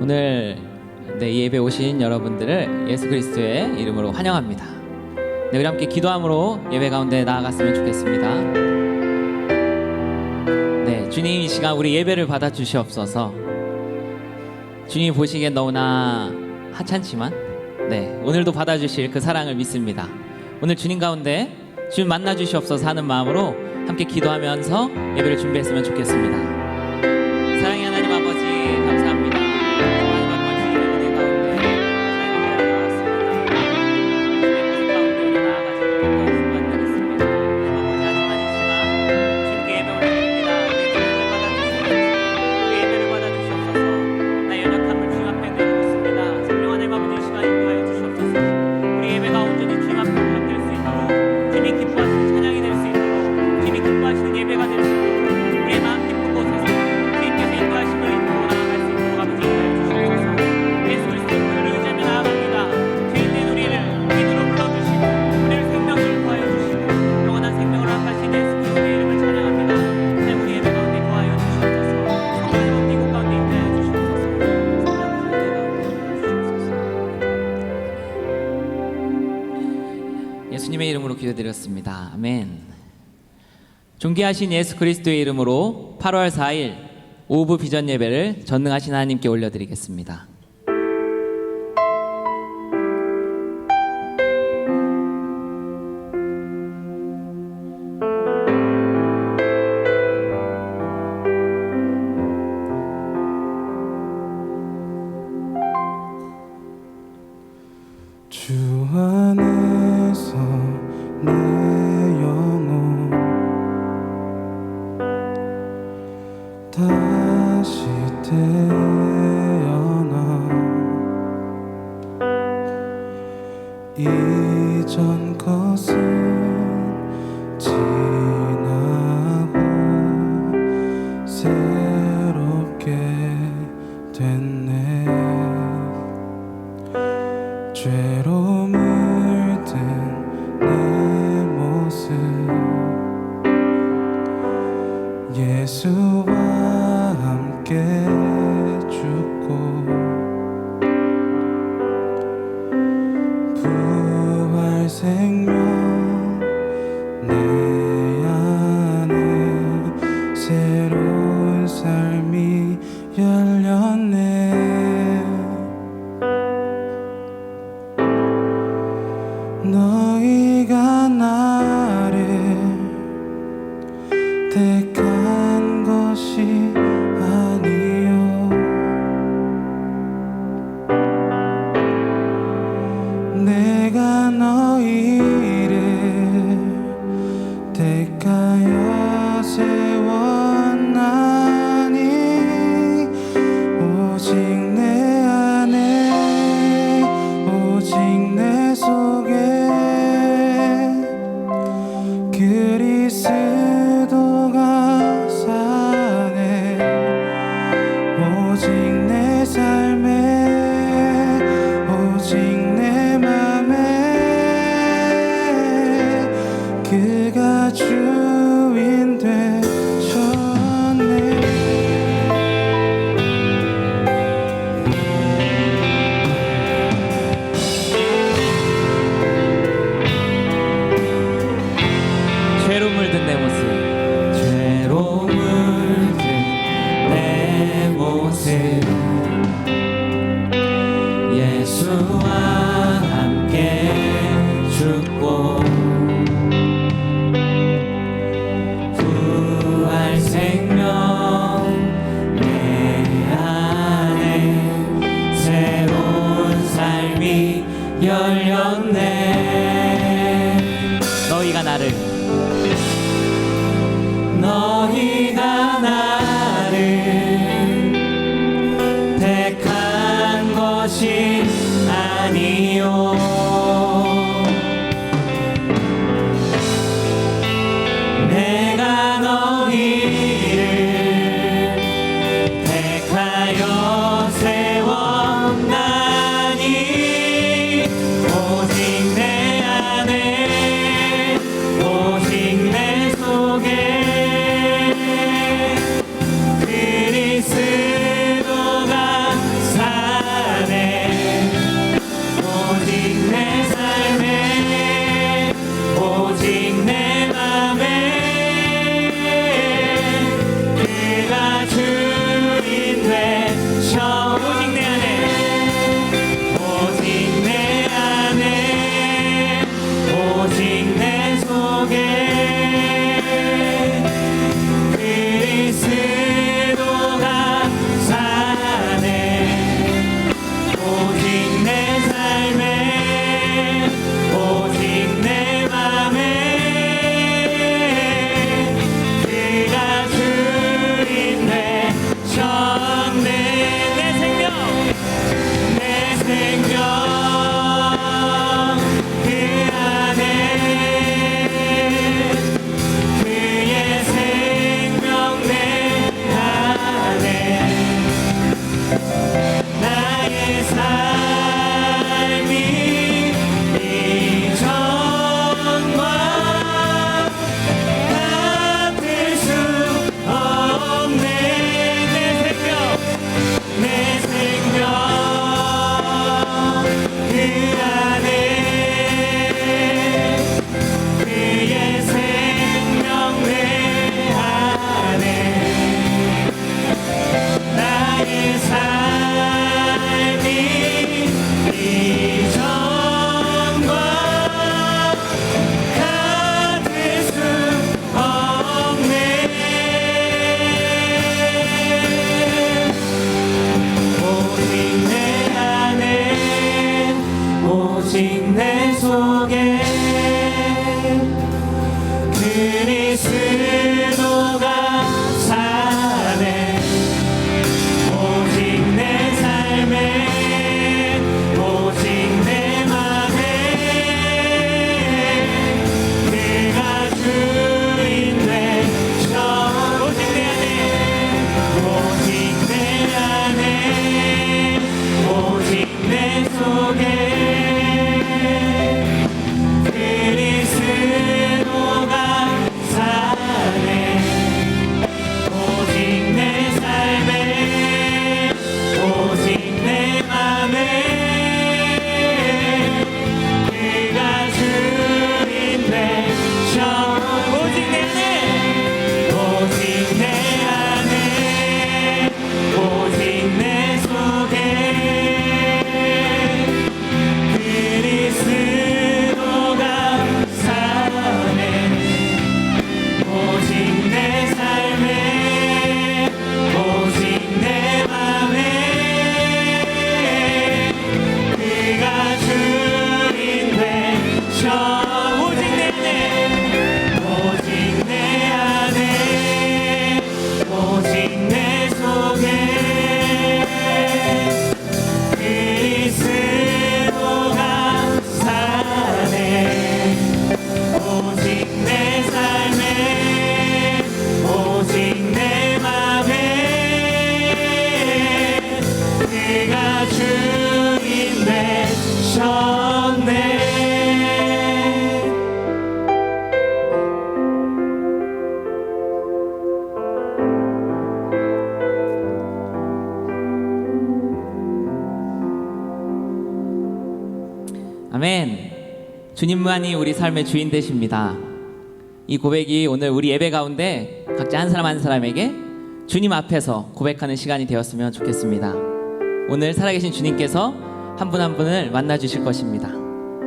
오늘 예배 오신 여러분들을 예수 그리스도의 이름으로 환영합니다. 우리 함께 기도함으로 예배 가운데 나아갔으면 좋겠습니다. 주님, 이 시간 우리 예배를 받아 주시옵소서. 주님이 보시기엔 너무나 하찮지만 오늘도 받아 주실 그 사랑을 믿습니다. 오늘 주님 가운데 주님 만나 주시옵소서 하는 마음으로 함께 기도하면서 예배를 준비했으면 좋겠습니다. 사랑의 하나님 아버지, 감사합니다. 마지막 주님의 은혜 가운데 저희가 나왔습니다. 주님의 모습 가운데 우리 나아가지 못했던 순간들 있습니다. 하지만 이 시간 주님께 예배 올려드립니다. 우리 예배를 받아주시옵소서. 우리 예배를 받아주시옵소서. 나의 연약함을 주님 앞에 내려놓습니다. 생명 하나님 아버지, 이 시간 인도하여 주시옵소서. 우리 예배가 온전히 주님 앞에 응답될 수 있도록, 주님이 기뻐하시는 찬양이 될 수 있도록, 주님이 기뻐하시는 예배가 될 수 있도록, 우리의 마음 깊은 곳에서 주님께서 인도하심을 입고 나아갈 수 있도록 아버지 인도하여 주시옵소서. 예수 그리스도의 이름을 의지하며 나아갑니다. 죄인된 우리를 믿음으로 불러주시고 우리를 생명을 더하여 주시고 영원한 생명을 허락하신 예수 그리스도의 이름을 찬양합니다. 하나님, 우리 예배 가운데 도와여 주시옵소서. 성령의 법이 이곳 가운데 인도하여 주시옵소서. 성령의 예배 가운데 주시옵소서. 예수님의 이름으로 기도드렸습니다. 아멘. 존귀하신 예수 그리스도의 이름으로 8월 4일 오후 비전 예배를 전능하신 하나님께 올려드리겠습니다. 주 안에서 내 영혼 다시 태어나 이전 것은 지나고 새롭게 됐네. 죄로 물든 내 모습 예수와 함께 죽고 부활 생명 내 안에 새로운 삶이 열렸네. 너희가 나를 택한 것이 아니요 내가 너희를 택하여 세웠나니 오직 내 안에 오직 내 속에 그리스도가 사네. 오직 내 삶에 오직 내 맘에 그가 주인 되셨네. 죄로 물든 내 모습, 죄로 물든 내 모습 예수와 함께 죽고 부활 생명 내 안에 새로운 삶이 열렸네. 너희가 나를 택한 것이 아니요 내가 너희를 택하여 세웠나니 오직 내 안에 오직 내 속에 그리스도가 사 주인 되셨네. 아멘. 주님만이 우리 삶의 주인 되십니다. 이 고백이 오늘 우리 예배 가운데 각자 한 사람 한 사람에게 주님 앞에서 고백하는 시간이 되었으면 좋겠습니다. 오늘 살아계신 주님께서 한 분 한 분을 만나 주실 것입니다.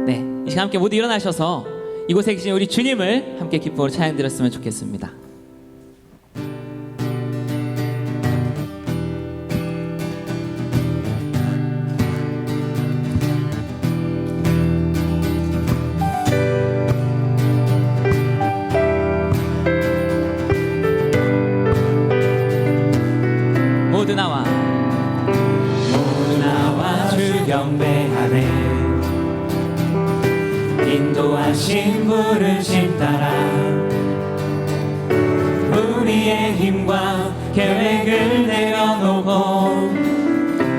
네, 이 시간 함께 모두 일어나셔서 이곳에 계신 우리 주님을 함께 기쁨으로 찬양 드렸으면 좋겠습니다. 모두 나와 주 경배하네. 인도하신 부르심 따라 우리의 힘과 계획을 내려놓고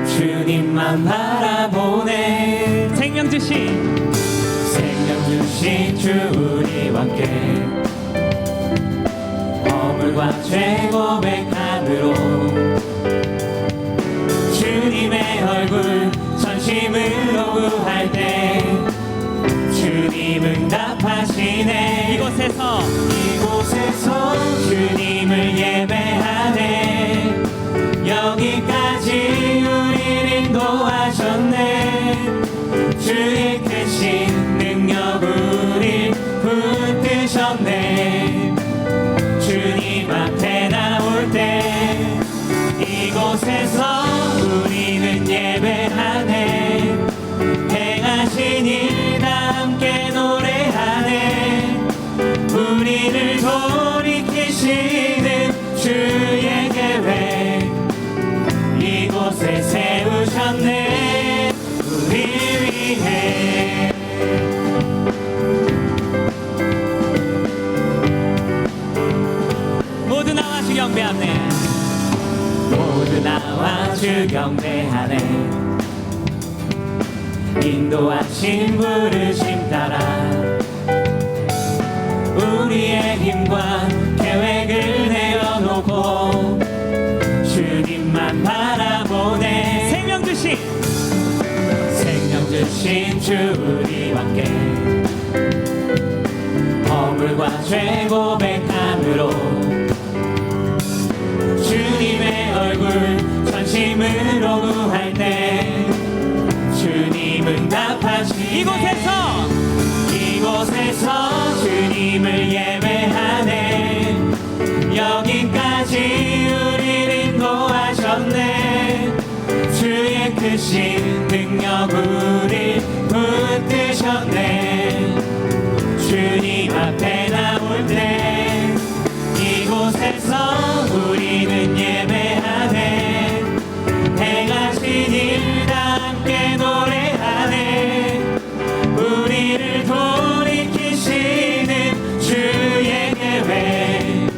주님만 바라보네. 생명 주신 주 우리와 함께 허물과 죄 고백함으로 주님의 얼굴 전심으로 구할 때 주님 응답하시네. 이곳에서 주님을 예배하네. 여기까지 우리를 인도하셨네. 주의 크신 능력 우릴 붙드셨네. 주님 앞에 나올 때 이곳에서 우리는 예배하네. 행하신 일 다 함께 노래하네. 우리를 돌이키시는 주의 계획 이곳에 세우셨네. 우리 위해 모두 나와 주 경배하네. 모두 나와 주 경배하네. 인도하신 부르심 따라 우리의 힘과 계획을 내려놓고 주님만 바라보네. 생명 주신 주 우리와 함께 허물과 죄 고백함으로 주님의 얼굴 전심으로 구할 때 주님 응답하시. 이곳에서 주님을 예배하네. 여기까지 우리를 인도하셨네. 주의 크신 능력 우릴 붙드셨네. 주님 앞에 나올 때 이곳에서 우리는 예배하네. 행하신 일 다 함께 노래하네. 우리를 돌이키시는 주의 계획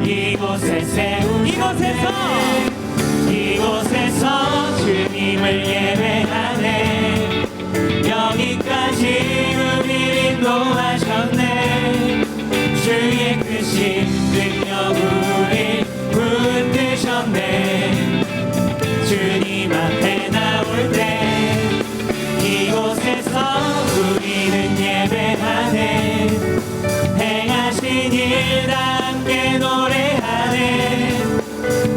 이곳에 세우셨네. 이곳에서 주님을 예배하네. 여기까지 우리를 인도하셨네. 주의 크신 능력 우릴 붙드셨네. 주님 앞에 나올 때 이곳에서 우리는 예배하네. 행하신 일 다 함께 노래하네.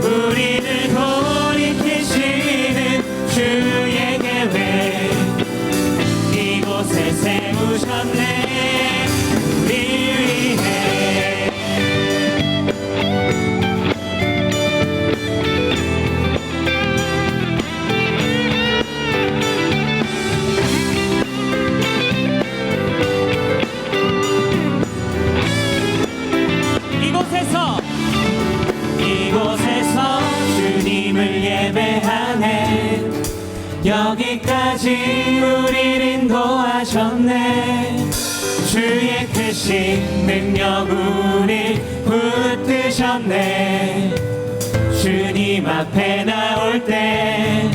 우리를 돌이키시는 주의 계획 이곳에 세우셨네. 우리 위해 이곳에서 주님을 예배하네. 여기까지 우리를 인도하셨네. 주의 크신 능력 우릴 붙드셨네. 주님 앞에 나올 때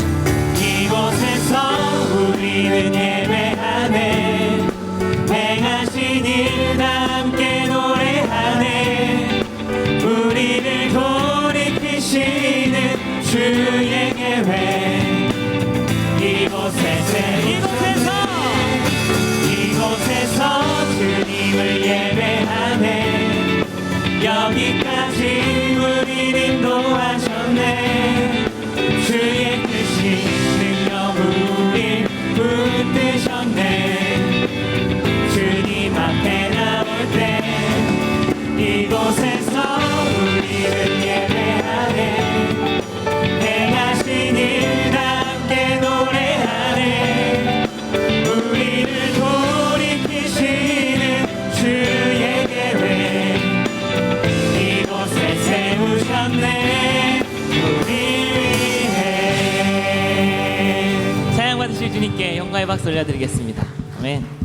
여기까지 우리를 인도하셨네. 주의 뜻이 능력 우릴 붙드셨네. 주님 앞에 나올 때 이곳에서 우리를 예배하네. 행하신 일 함께 노래하네. 우리를 돌이키시는 주의 계획 이곳에 세우셨네. 우리 위해 사랑받으실 주님께 영광의 박수 올려드리겠습니다. 아멘.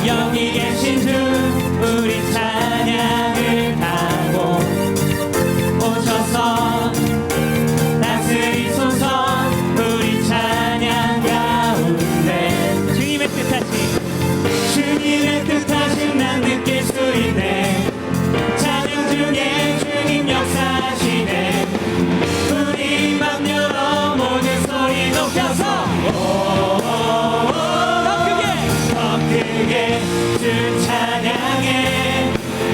여기 계신 주 우리 찬양을 타고 오셔서 다스리소서. 우리 찬양 가운데 주님의 뜻하신 난 느낄 수 있네. 찬양 중에 주님 역사하시네. 우리 맘 열어 모든 소리 높여서 더 크게 주 찬양해.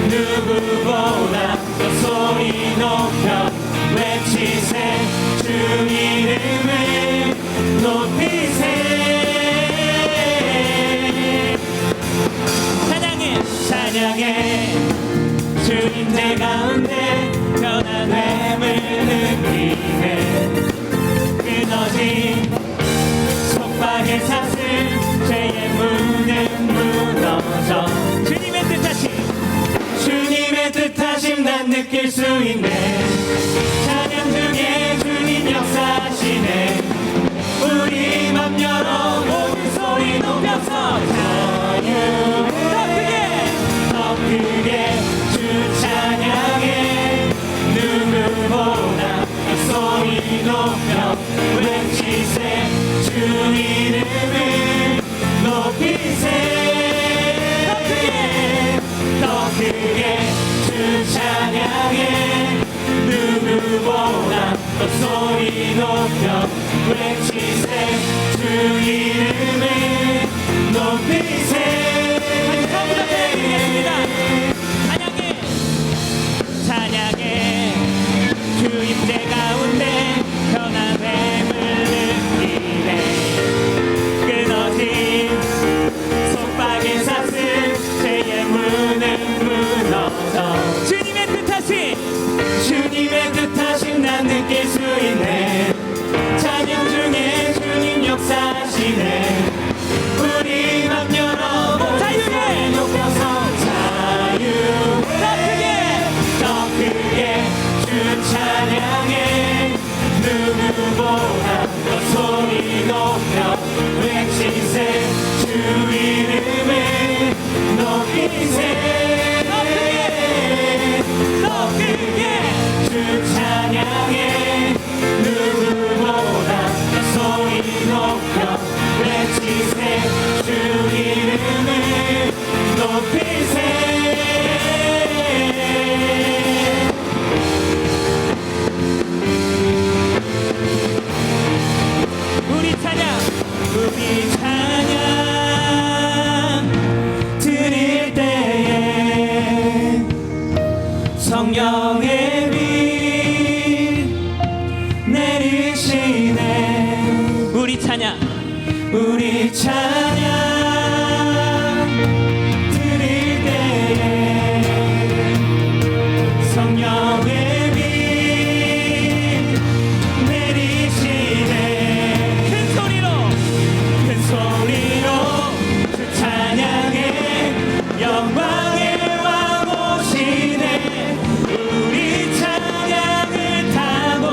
누구보다 더 소리 높여 외치세. 주 이름을 높이세. 찬양해 주님 내 가운데 변화됨을 느끼네. 끊어진 속박의 사슬 죄의 문은 무너져. 주님의 뜻하심 난 느낄 수 있네. 찬양 중에 주님 역사하시네. 우리 맘 열어 모든 소리 높여서 자유 더 크게 주 찬양해. 누구보다 소리 높여 외치세. 주 이름을 높이세. 더 크게 주 찬양해. 누구보다 더 소리 높여 외치세. 주 이름을 높이세. 찬양해 주 임재 가운데 변화됨을 느끼네. 끊어진 속박의 사슬 죄의 문은 무너져. 주님의 뜻하신 난 느낄 수 있네. 찬양 중에 주님 역사하시네. 우리 맘 열어 자유에 높여서 자유 더 크게 주 찬양해. 누구보다 더 소리 높여 외치세. 주 이름을 높이세. 더 크게 주 찬양해. 누구보다 더 소리 높여 외치세. 주 이름을 높이세. 우리 찬양 드릴 때에 성령의 빛 내리시네. 우리 찬양 드릴 때에 성령의 빛 내리시네. 큰 소리로 주 찬양해. 영광의 왕 오시네. 우리 찬양을 타고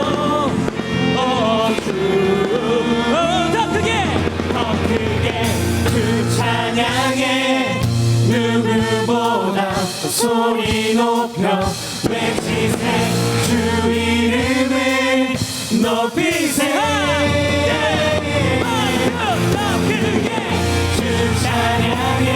더 크게 주 찬양해. 누구보다 더 소리 높여 외치세. 주 이름을 높이세. 주 찬양해.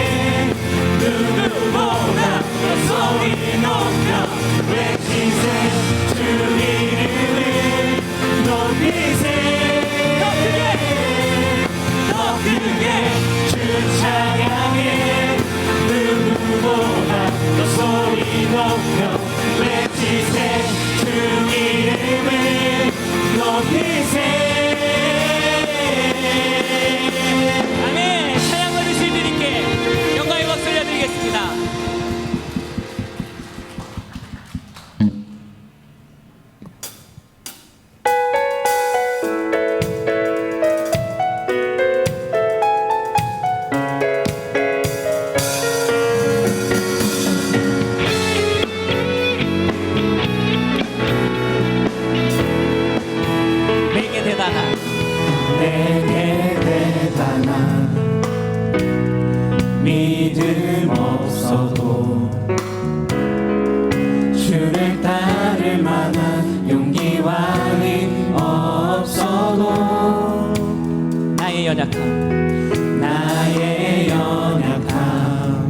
연약함, 나의 연약함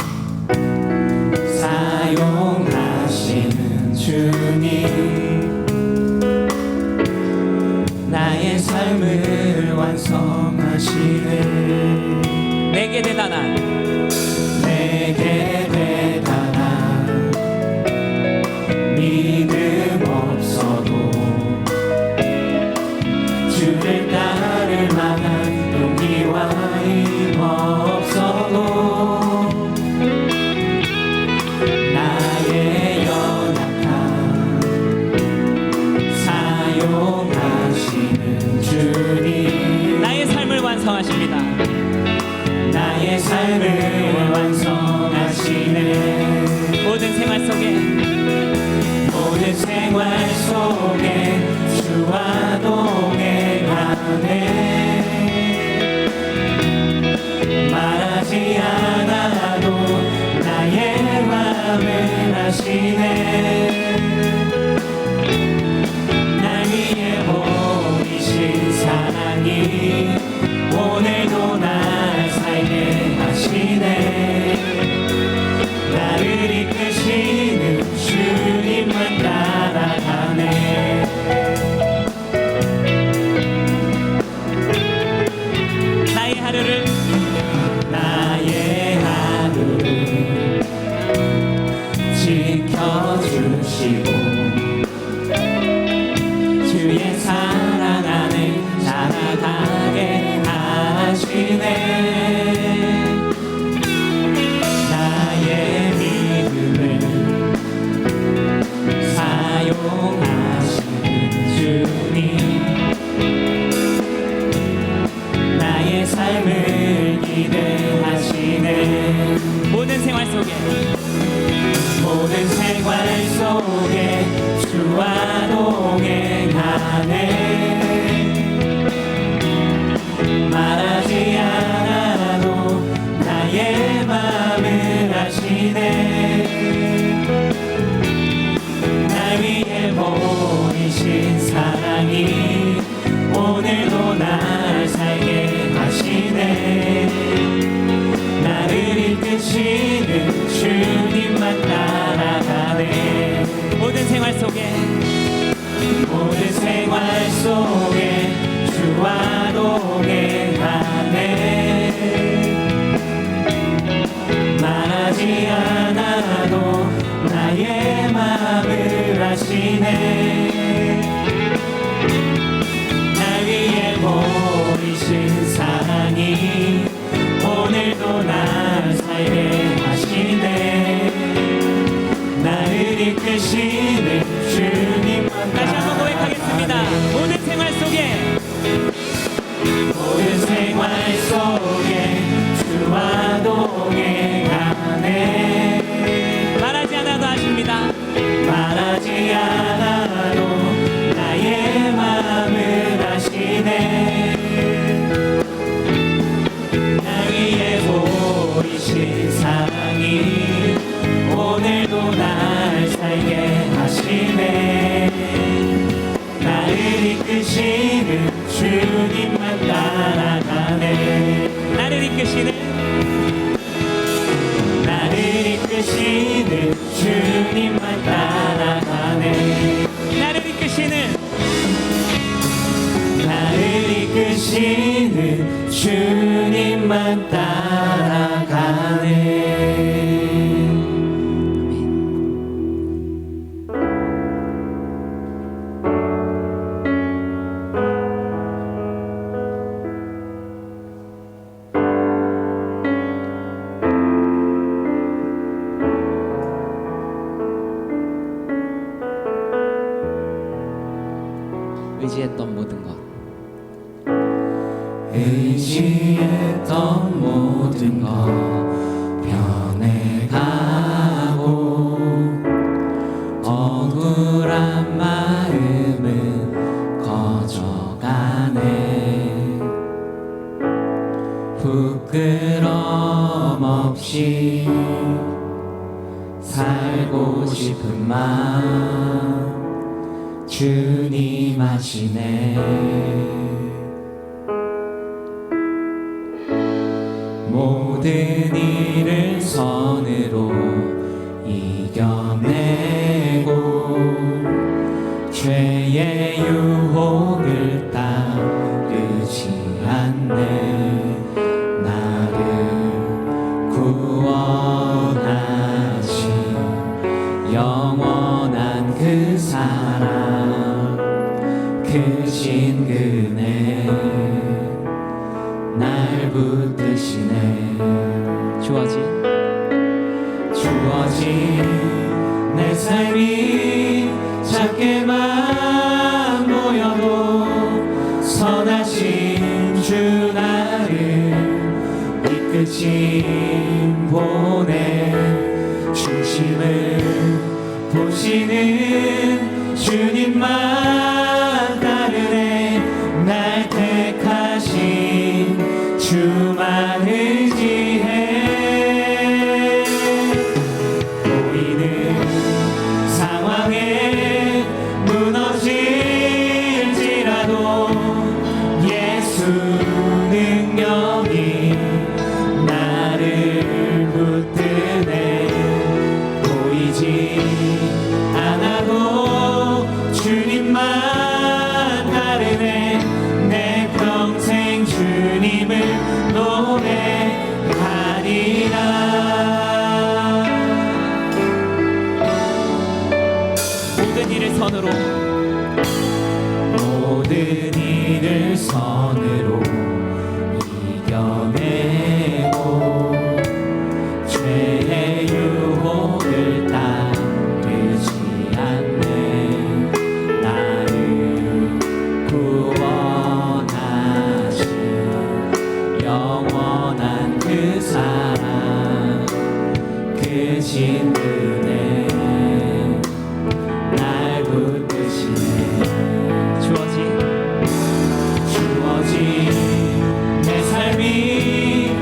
사용하시는 주님, 나의 삶을 완성하시네. 내게 대단한 믿음 없어도 주를 따를 만한 용기와 힘 없어도 나의 연약함 사용하시는 주님, 나의 삶을 완성하십니다. 나의 삶을 완성하시네. 모든 생활 속에 주와 동행하네. 말하지 않아도 나의 맘을 아시네. 날 위해 보이신 사랑이 오늘도 날 살게 하시네. 나를 이끄시는 주님만 따라가네. 나의 하루를 지켜주시고 주의 사랑 안에 살아가게 하시네. 나의 믿음을 사용하시는 주님, 나의 삶을 기대하시네. 모든 생활 속에 주와 동행하네. 말하지 않아도 나의 맘을 아시네. 날 위해 보이신 사랑이 오늘도 날 살게 하시네. 나를 이끄시는 주님만 따라가네. 모든 생활 속에 주와 동행하네. 말하지 않아도 나의 마음을 아시네. 날 위해 보이신 사랑이 오늘도 날 살게 하시네. 나를 이끄시는 주님만 다시 한번 고백하겠습니다. 모든 생활 속에 주와 동행하네. 말하지 않아도 아십니다. 말하지 않아도 나의 마음을 아시네. 날 위해 보이신 사랑이 오늘도 날 살게 하시네. 나를 이끄시는 주님만 따라가네. 나를 이끄시는 주님만 따라가네. 나를 이끄시는 주님만 따라가네. 의지했던 모든 것, 의지했던 모든 것 변해가고 억울한 마음은 커져가네. 부끄럼 없이 살고 싶은 마음 주님 아시네. 모든 일을 선으로 이겨내고 죄의 유혹을 따르지 않네. 나를 구원하신 영원한 그 사랑 크신 그네 날 붙드시네. 주어진 내 삶이 작게만 보여도 선하신 주 나를 이끄신 보내. 중심을 보시는 주님만 따르네. 날 택하신 주만 의지해. 보이는 상황에 무너질지라도 예수 능력이 나를 붙드네. 보이지 않아도 주님만 따르네. 내 평생 주님을 노래하리라. 모든 일을 선으로 이겨내고 죄의 유혹을 따르지 않네. 나를 구원하신 영원한 그 사랑 크신 은혜 날 붙드시네. 주어진 내 삶이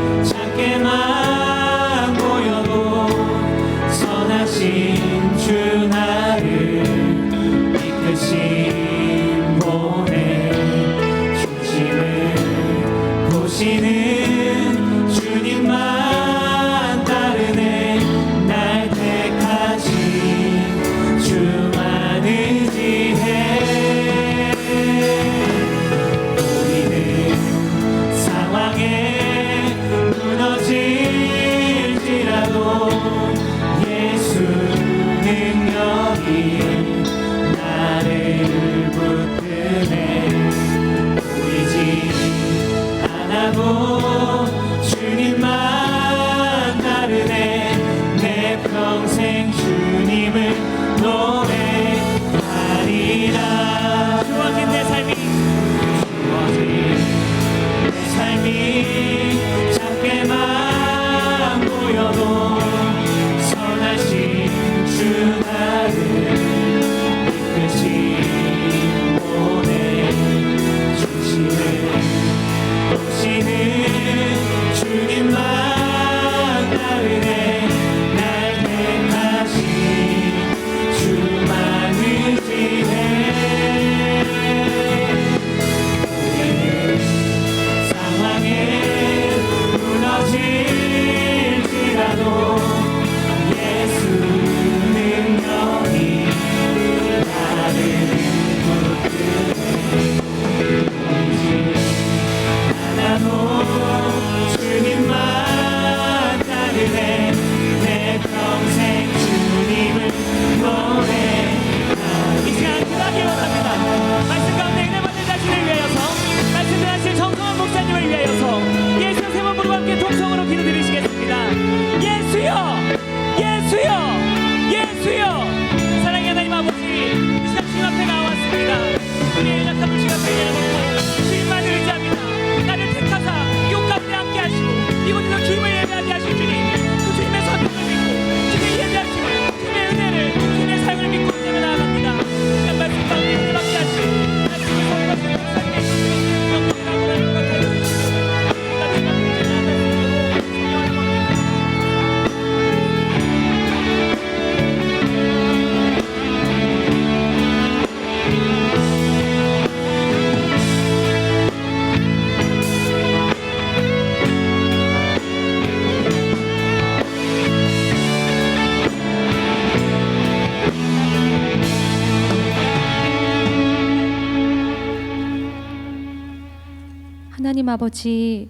하나님 아버지,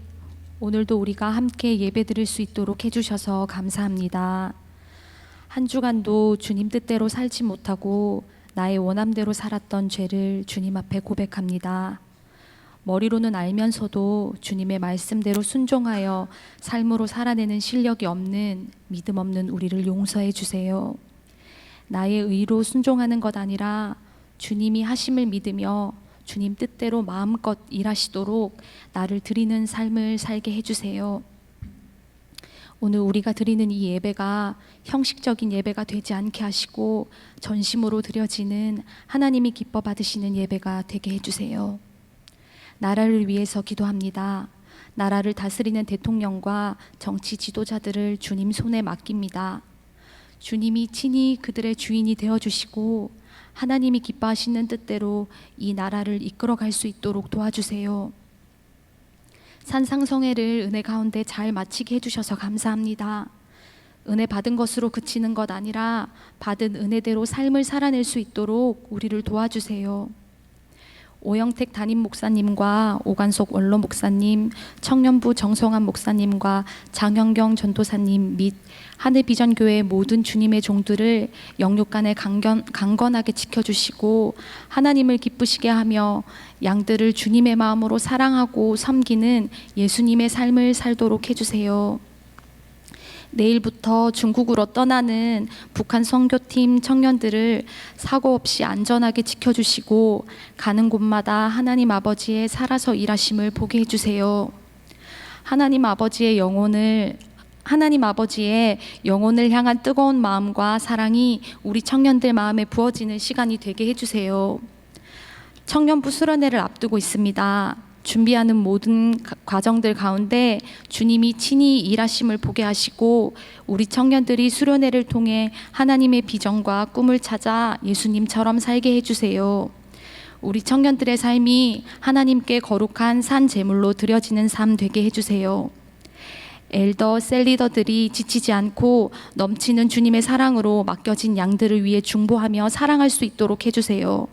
오늘도 우리가 함께 예배드릴 수 있도록 해주셔서 감사합니다. 한 주간도 주님 뜻대로 살지 못하고 나의 원함대로 살았던 죄를 주님 앞에 고백합니다. 머리로는 알면서도 주님의 말씀대로 순종하여 삶으로 살아내는 실력이 없는 믿음 없는 우리를 용서해 주세요. 나의 의로 순종하는 것 아니라 주님이 하심을 믿으며 주님 뜻대로 마음껏 일하시도록 나를 드리는 삶을 살게 해주세요. 오늘 우리가 드리는 이 예배가 형식적인 예배가 되지 않게 하시고 전심으로 드려지는 하나님이 기뻐 받으시는 예배가 되게 해주세요. 나라를 위해서 기도합니다. 나라를 다스리는 대통령과 정치 지도자들을 주님 손에 맡깁니다. 주님이 친히 그들의 주인이 되어주시고 하나님이 기뻐하시는 뜻대로 이 나라를 이끌어갈 수 있도록 도와주세요. 산상성회를 은혜 가운데 잘 마치게 해주셔서 감사합니다. 은혜 받은 것으로 그치는 것 아니라 받은 은혜대로 삶을 살아낼 수 있도록 우리를 도와주세요. 오영택 담임 목사님과 오관석 원로 목사님, 청년부 정성환 목사님과 장영경 전도사님 및 하늘비전교회 모든 주님의 종들을 영육간에 강건하게 지켜주시고 하나님을 기쁘시게 하며 양들을 주님의 마음으로 사랑하고 섬기는 예수님의 삶을 살도록 해주세요. 내일부터 중국으로 떠나는 북한 선교팀 청년들을 사고 없이 안전하게 지켜주시고 가는 곳마다 하나님 아버지의 살아서 일하심을 보게 해주세요. 하나님 아버지의 영혼을 향한 뜨거운 마음과 사랑이 우리 청년들 마음에 부어지는 시간이 되게 해주세요. 청년부 수련회를 앞두고 있습니다. 준비하는 모든 과정들 가운데 주님이 친히 일하심을 보게 하시고 우리 청년들이 수련회를 통해 하나님의 비전과 꿈을 찾아 예수님처럼 살게 해주세요. 우리 청년들의 삶이 하나님께 거룩한 산 제물로 드려지는 삶 되게 해주세요. 엘더 셀리더들이 지치지 않고 넘치는 주님의 사랑으로 맡겨진 양들을 위해 중보하며 사랑할 수 있도록 해주세요.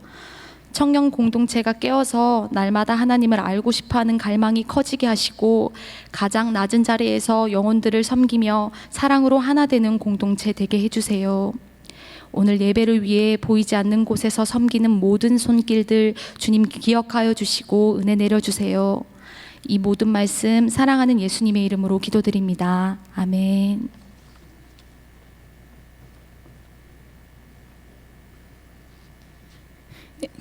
청년 공동체가 깨어서 날마다 하나님을 알고 싶어하는 갈망이 커지게 하시고 가장 낮은 자리에서 영혼들을 섬기며 사랑으로 하나 되는 공동체 되게 해주세요. 오늘 예배를 위해 보이지 않는 곳에서 섬기는 모든 손길들 주님 기억하여 주시고 은혜 내려주세요. 이 모든 말씀 사랑하는 예수님의 이름으로 기도드립니다. 아멘.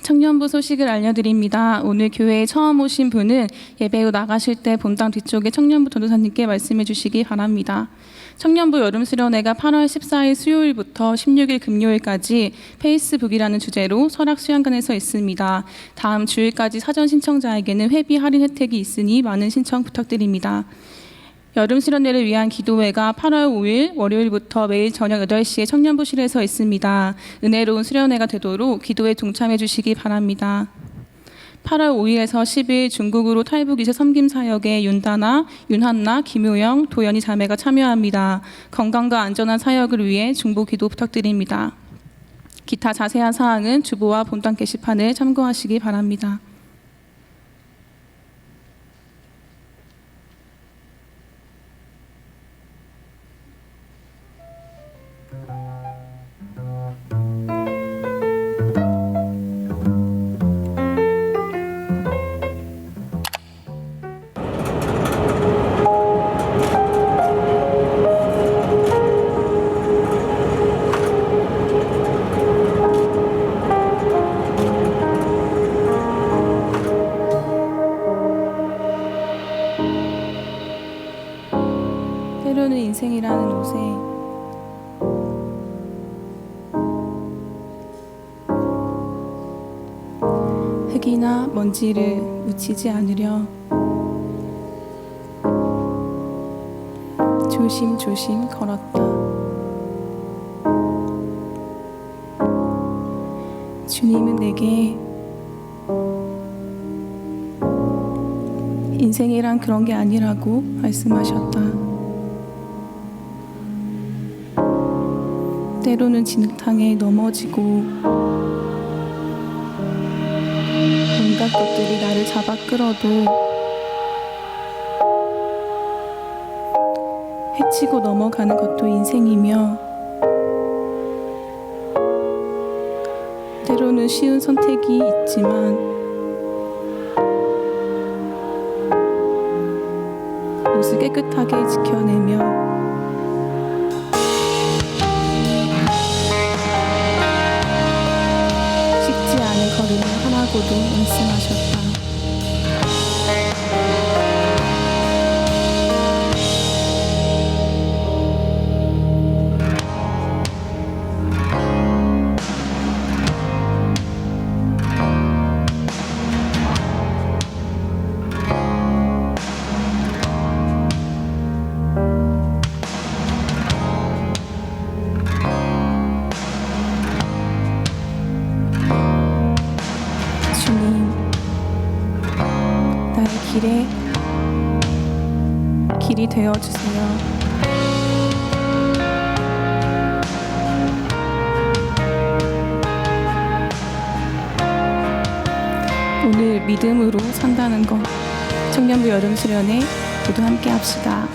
청년부 소식을 알려드립니다. 오늘 교회에 처음 오신 분은 예배 후 나가실 때 본당 뒤쪽에 청년부 전도사님께 말씀해 주시기 바랍니다. 청년부 여름 수련회가 8월 14일 수요일부터 16일 금요일까지 페이스북이라는 주제로 설악 수양관에서 있습니다. 다음 주일까지 사전 신청자에게는 회비 할인 혜택이 있으니 많은 신청 부탁드립니다. 여름 수련회를 위한 기도회가 8월 5일 월요일부터 매일 저녁 8시에 청년부실에서 있습니다. 은혜로운 수련회가 되도록 기도에 동참해 주시기 바랍니다. 8월 5일에서 10일 중국으로 탈북이세 섬김사역에 윤다나, 윤한나, 김효영, 도연이 자매가 참여합니다. 건강과 안전한 사역을 위해 중보 기도 부탁드립니다. 기타 자세한 사항은 주보와 본당 게시판을 참고하시기 바랍니다. 때로는 인생이라는 옷에 흙이나 먼지를 묻히지 않으려 조심조심 걸었다. 주님은 내게 인생이란 그런 게 아니라고 말씀하셨다. 때로는 진흙탕에 넘어지고 온갖 것들이 나를 잡아 끌어도 헤치고 넘어가는 것도 인생이며 때로는 쉬운 선택이 있지만 옷을 깨끗하게 지켜내며 식지 않은 걸음을 하라고도 말씀하셨다. 주님, 나의 길이 되어 주세요. 오늘 믿음으로 산다는 것, 청년부 여름 수련회 모두 함께 합시다.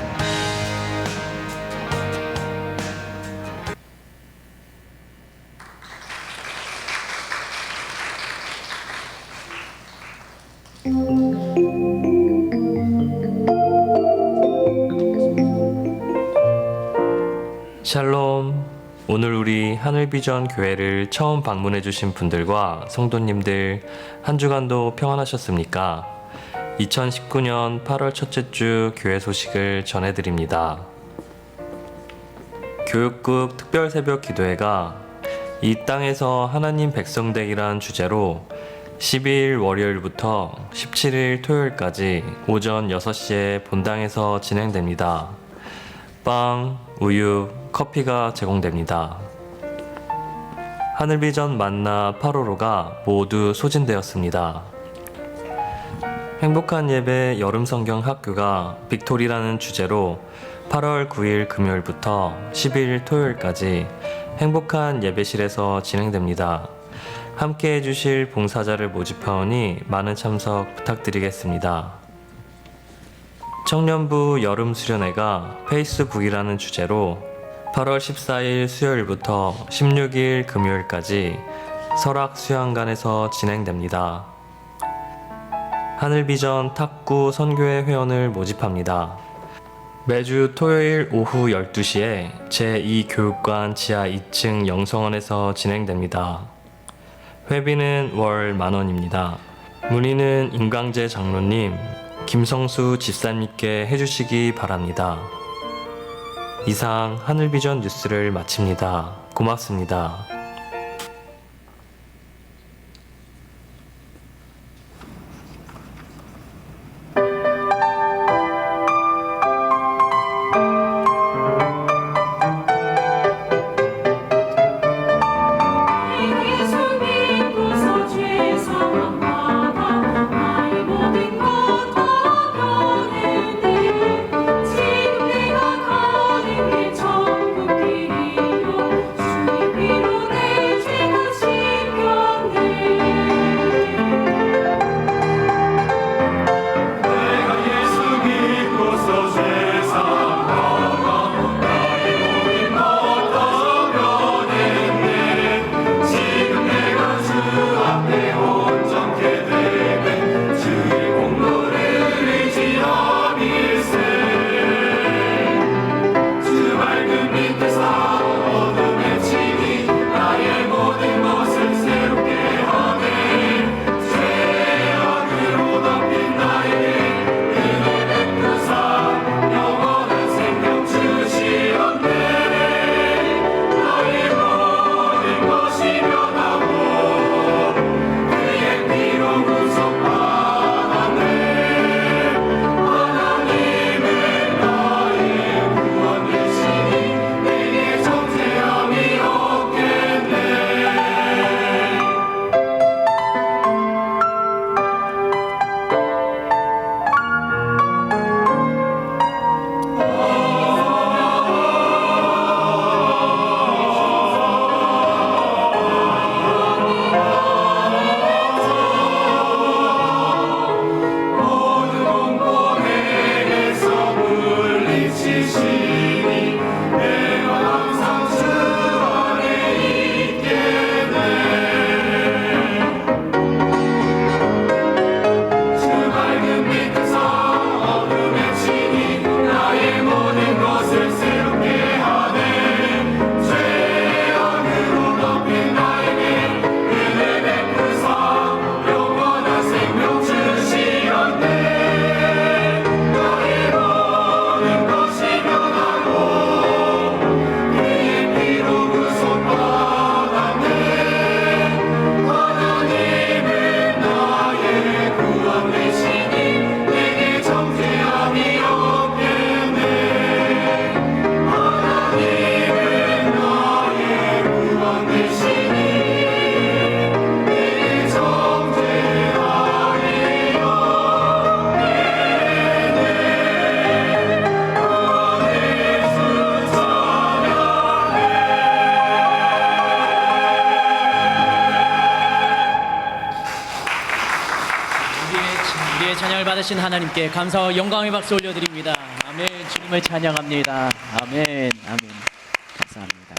샬롬. 오늘 우리 하늘비전 교회를 처음 방문해 주신 분들과 성도님들 한 주간도 평안하셨습니까? 2019년 8월 첫째 주 교회 소식을 전해드립니다. 교육국 특별 새벽 기도회가 이 땅에서 하나님 백성 되기란 주제로 12일 월요일부터 17일 토요일까지 오전 6시에 본당에서 진행됩니다. 빵, 우유, 커피가 제공됩니다. 하늘비전 만나 8호로가 모두 소진되었습니다. 행복한 예배 여름성경 학교가 빅토리라는 주제로 8월 9일 금요일부터 10일 토요일까지 행복한 예배실에서 진행됩니다. 함께 해주실 봉사자를 모집하오니 많은 참석 부탁드리겠습니다. 청년부 여름 수련회가 페이스북이라는 주제로 8월 14일 수요일부터 16일 금요일까지 설악 수양관에서 진행됩니다. 하늘비전 탁구 선교회 회원을 모집합니다. 매주 토요일 오후 12시에 제2교육관 지하 2층 영성원에서 진행됩니다. 회비는 월 10,000원입니다. 문의는 임강재 장로님, 김성수 집사님께 해주시기 바랍니다. 이상 하늘비전 뉴스를 마칩니다. 고맙습니다. 지금 내가 가는 길 전국 길이요 주님 위로 우리의 찬양을 받으신 하나님께 감사와 영광의 박수 올려드립니다. 아멘. 주님을 찬양합니다. 아멘. 아멘. 감사합니다.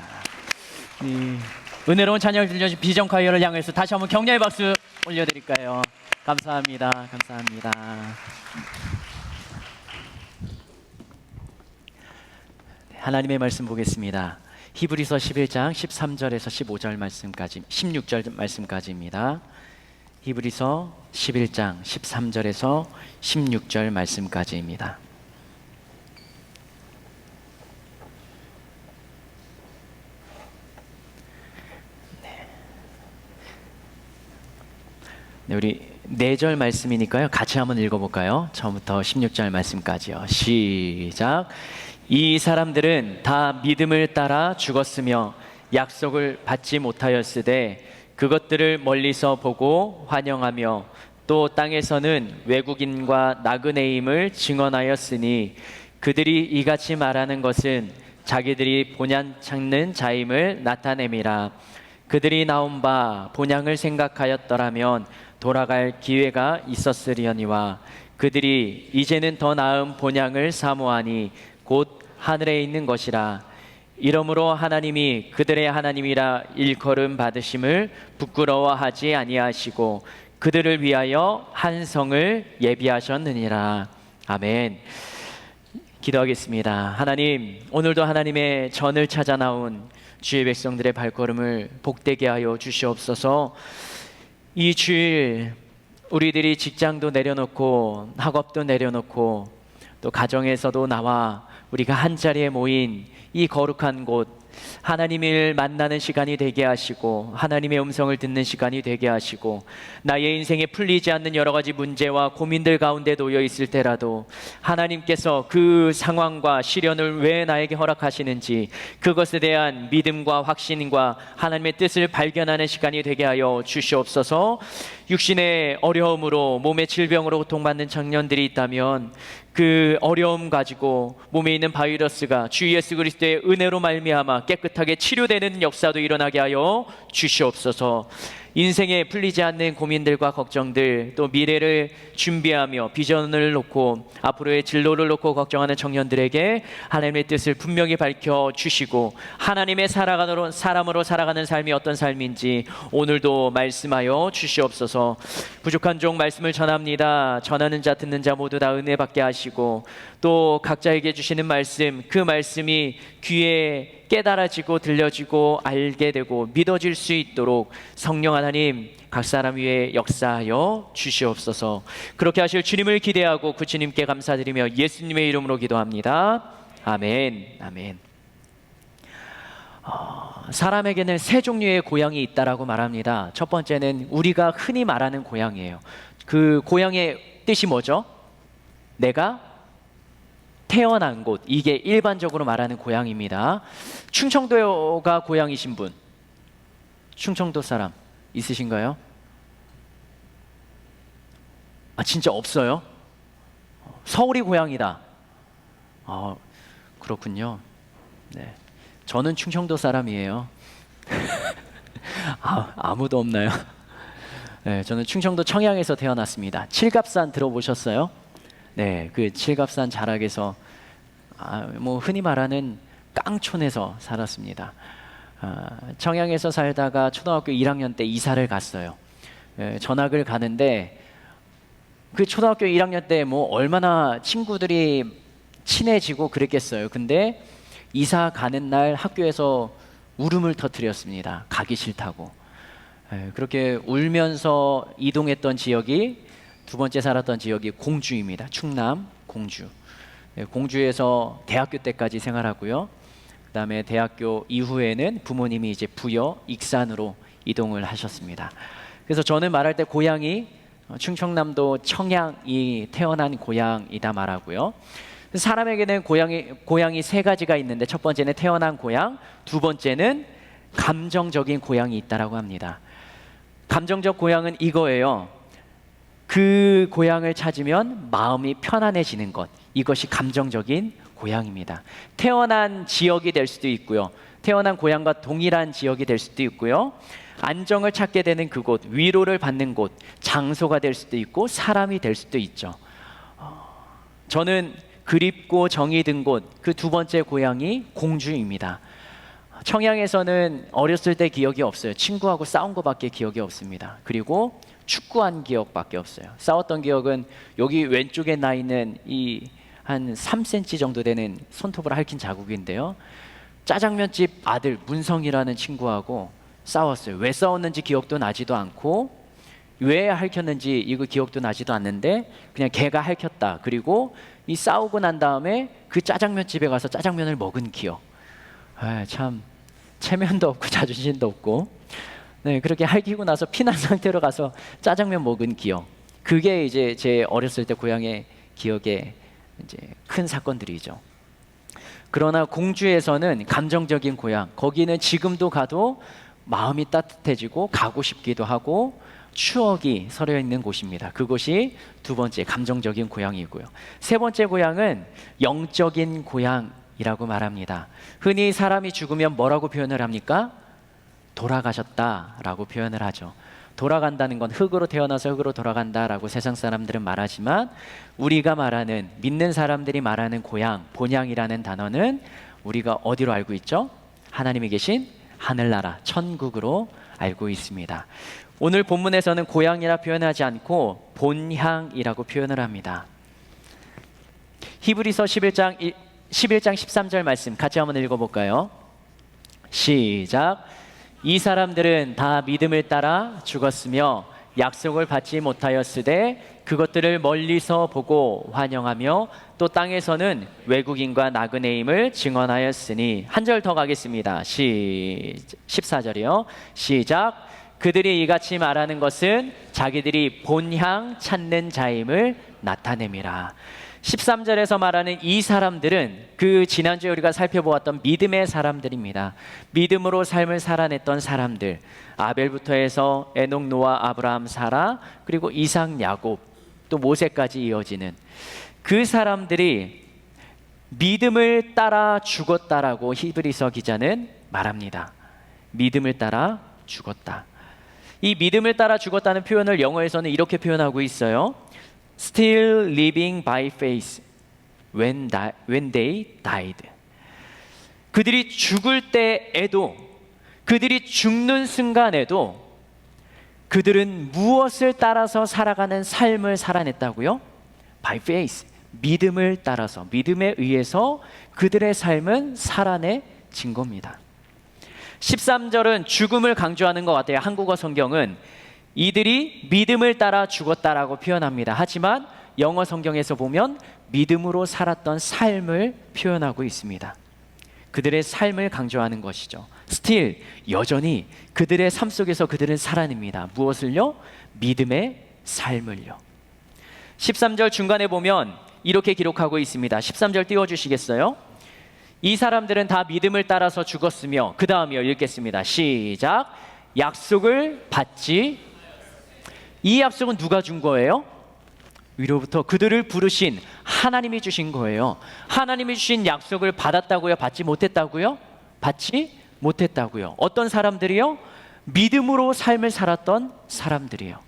은혜로운 찬양을 들려주신 비전콰이어를 향해서 다시 한번 격려의 박수 올려드릴까요? 감사합니다. 감사합니다. 하나님의 말씀 보겠습니다. 히브리서 11장 13절에서 15절 말씀까지 16절 말씀까지입니다. 히브리서 11장 13절에서 16절 말씀까지입니다. 네, 우리 4절 말씀이니까요. 같이 한번 읽어볼까요? 처음부터 16절 말씀까지요. 시작. 이 사람들은 다 믿음을 따라 죽었으며 약속을 받지 못하였으되 그것들을 멀리서 보고 환영하며 또 땅에서는 외국인과 나그네임을 증언하였으니 그들이 이같이 말하는 것은 자기들이 본향 찾는 자임을 나타냄이라. 그들이 나온 바 본향을 생각하였더라면 돌아갈 기회가 있었으려니와 그들이 이제는 더 나은 본향을 사모하니 곧 하늘에 있는 것이라. 이러므로 하나님이 그들의 하나님이라 일컬음 받으심을 부끄러워하지 아니하시고 그들을 위하여 한 성을 예비하셨느니라. 아멘. 기도하겠습니다. 하나님, 오늘도 하나님의 전을 찾아 나온 주의 백성들의 발걸음을 복되게 하여 주시옵소서. 이 주일 우리들이 직장도 내려놓고 학업도 내려놓고 또 가정에서도 나와 우리가 한자리에 모인 이 거룩한 곳, 하나님을 만나는 시간이 되게 하시고 하나님의 음성을 듣는 시간이 되게 하시고 나의 인생에 풀리지 않는 여러 가지 문제와 고민들 가운데 놓여 있을 때라도 하나님께서 그 상황과 시련을 왜 나에게 허락하시는지 그것에 대한 믿음과 확신과 하나님의 뜻을 발견하는 시간이 되게 하여 주시옵소서. 육신의 어려움으로 몸의 질병으로 고통받는 청년들이 있다면 그 어려움 가지고 몸에 있는 바이러스가 주 예수 그리스도의 은혜로 말미암아 깨끗하게 치료되는 역사도 일어나게 하여 주시옵소서. 인생에 풀리지 않는 고민들과 걱정들, 또 미래를 준비하며 비전을 놓고 앞으로의 진로를 놓고 걱정하는 청년들에게 하나님의 뜻을 분명히 밝혀 주시고 하나님의 사람으로 살아가는 삶이 어떤 삶인지 오늘도 말씀하여 주시옵소서. 부족한 종 말씀을 전합니다. 전하는 자 듣는 자 모두 다 은혜 받게 하시고 또 각자에게 주시는 말씀, 그 말씀이 귀에 깨달아지고 들려지고 알게 되고 믿어질 수 있도록 성령 하나님 각 사람 위에 역사하여 주시옵소서. 그렇게 하실 주님을 기대하고 그 주님께 감사드리며 예수님의 이름으로 기도합니다. 아멘. 아멘. 사람에게는 세 종류의 고향이 있다라고 말합니다. 첫 번째는 우리가 흔히 말하는 고향이에요. 그 고향의 뜻이 뭐죠? 내가 태어난 곳, 이게 일반적으로 말하는 고향입니다. 충청도가 고향이신 분, 충청도 사람 있으신가요? 아, 진짜 없어요? 서울이 고향이다. 그렇군요. 네, 저는 충청도 사람이에요. 아무도 없나요? 네, 저는 충청도 청양에서 태어났습니다. 칠갑산 들어보셨어요? 네, 그 칠갑산 자락에서 뭐 흔히 말하는 깡촌에서 살았습니다. 청양에서 살다가 초등학교 1학년 때 이사를 갔어요. 전학을 가는데 그 초등학교 1학년 때 뭐 얼마나 친구들이 친해지고 그랬겠어요. 근데 이사 가는 날 학교에서 울음을 터뜨렸습니다. 가기 싫다고. 그렇게 울면서 이동했던 지역이 두 번째 살았던 지역이 공주입니다. 충남 공주. 공주에서 대학교 때까지 생활하고요. 그다음에 대학교 이후에는 부모님이 이제 부여 익산으로 이동을 하셨습니다. 그래서 저는 말할 때 고향이 충청남도 청양이 태어난 고향이다 말하고요. 사람에게는 고향이 세 가지가 있는데 첫 번째는 태어난 고향, 두 번째는 감정적인 고향이 있다라고 합니다. 감정적 고향은 이거예요. 그 고향을 찾으면 마음이 편안해지는 것, 이것이 감정적인 고향입니다. 태어난 지역이 될 수도 있고요. 태어난 고향과 동일한 지역이 될 수도 있고요. 안정을 찾게 되는 그곳, 위로를 받는 곳, 장소가 될 수도 있고 사람이 될 수도 있죠. 저는 그립고 정이 든 곳, 그 두 번째 고향이 공주입니다. 청양에서는 어렸을 때 기억이 없어요. 친구하고 싸운 거밖에 기억이 없습니다. 그리고 축구한 기억밖에 없어요. 싸웠던 기억은 여기 왼쪽에 나 있는 이 한 3cm 정도 되는 손톱을 핥힌 자국인데요. 짜장면집 아들 문성이라는 친구하고 싸웠어요. 왜 싸웠는지 기억도 나지도 않고 왜 핥혔는지 이거 기억도 나지도 않는데 그냥 걔가 핥혔다. 그리고 이 싸우고 난 다음에 그 짜장면집에 가서 짜장면을 먹은 기억. 참 체면도 없고 자존심도 없고, 네, 그렇게 핥히고 나서 피난 상태로 가서 짜장면 먹은 기억. 그게 이제 제 어렸을 때 고향의 기억에 이제 큰 사건들이죠. 그러나 공주에서는 감정적인 고향, 거기는 지금도 가도 마음이 따뜻해지고 가고 싶기도 하고 추억이 서려 있는 곳입니다. 그곳이 두 번째 감정적인 고향이고요. 세 번째 고향은 영적인 고향이라고 말합니다. 흔히 사람이 죽으면 뭐라고 표현을 합니까? 돌아가셨다라고 표현을 하죠. 돌아간다는 건 흙으로 태어나서 흙으로 돌아간다라고 세상 사람들은 말하지만 우리가 말하는, 믿는 사람들이 말하는 고향, 본향이라는 단어는 우리가 어디로 알고 있죠? 하나님이 계신 하늘나라, 천국으로 알고 있습니다. 오늘 본문에서는 고향이라 표현하지 않고 본향이라고 표현을 합니다. 히브리서 11장 13절 말씀 같이 한번 읽어볼까요? 시작. 이 사람들은 다 믿음을 따라 죽었으며 약속을 받지 못하였으되 그것들을 멀리서 보고 환영하며 또 땅에서는 외국인과 나그네임을 증언하였으니. 한 절 더 가겠습니다. 14절이요. 시작. 그들이 이같이 말하는 것은 자기들이 본향 찾는 자임을 나타냄이라. 13절에서 말하는 이 사람들은 그 지난주에 우리가 살펴보았던 믿음의 사람들입니다. 믿음으로 삶을 살아냈던 사람들, 아벨부터 해서 에녹, 노아, 아브라함, 사라, 그리고 이삭, 야곱, 또 모세까지 이어지는 그 사람들이 믿음을 따라 죽었다라고 히브리서 기자는 말합니다. 믿음을 따라 죽었다. 이 믿음을 따라 죽었다는 표현을 영어에서는 이렇게 표현하고 있어요. Still living by faith when they died. 그들이 죽을 때에도, 그들이 죽는 순간에도 그들은 무엇을 따라서 살아가는 삶을 살아냈다고요? By faith, 믿음을 따라서, 믿음에 의해서 그들의 삶은 살아내진 겁니다. 13절은 죽음을 강조하는 것 같아요. 한국어 성경은 이들이 믿음을 따라 죽었다라고 표현합니다. 하지만 영어 성경에서 보면 믿음으로 살았던 삶을 표현하고 있습니다. 그들의 삶을 강조하는 것이죠. Still, 여전히 그들의 삶 속에서 그들은 살아냅니다. 무엇을요? 믿음의 삶을요. 13절 중간에 보면 이렇게 기록하고 있습니다. 13절 띄워주시겠어요? 이 사람들은 다 믿음을 따라서 죽었으며, 그 다음이요, 읽겠습니다. 시작. 약속을 받지. 이 약속은 누가 준 거예요? 위로부터 그들을 부르신 하나님이 주신 거예요. 하나님이 주신 약속을 받았다고요? 받지 못했다고요? 받지 못했다고요. 어떤 사람들이요? 믿음으로 삶을 살았던 사람들이요.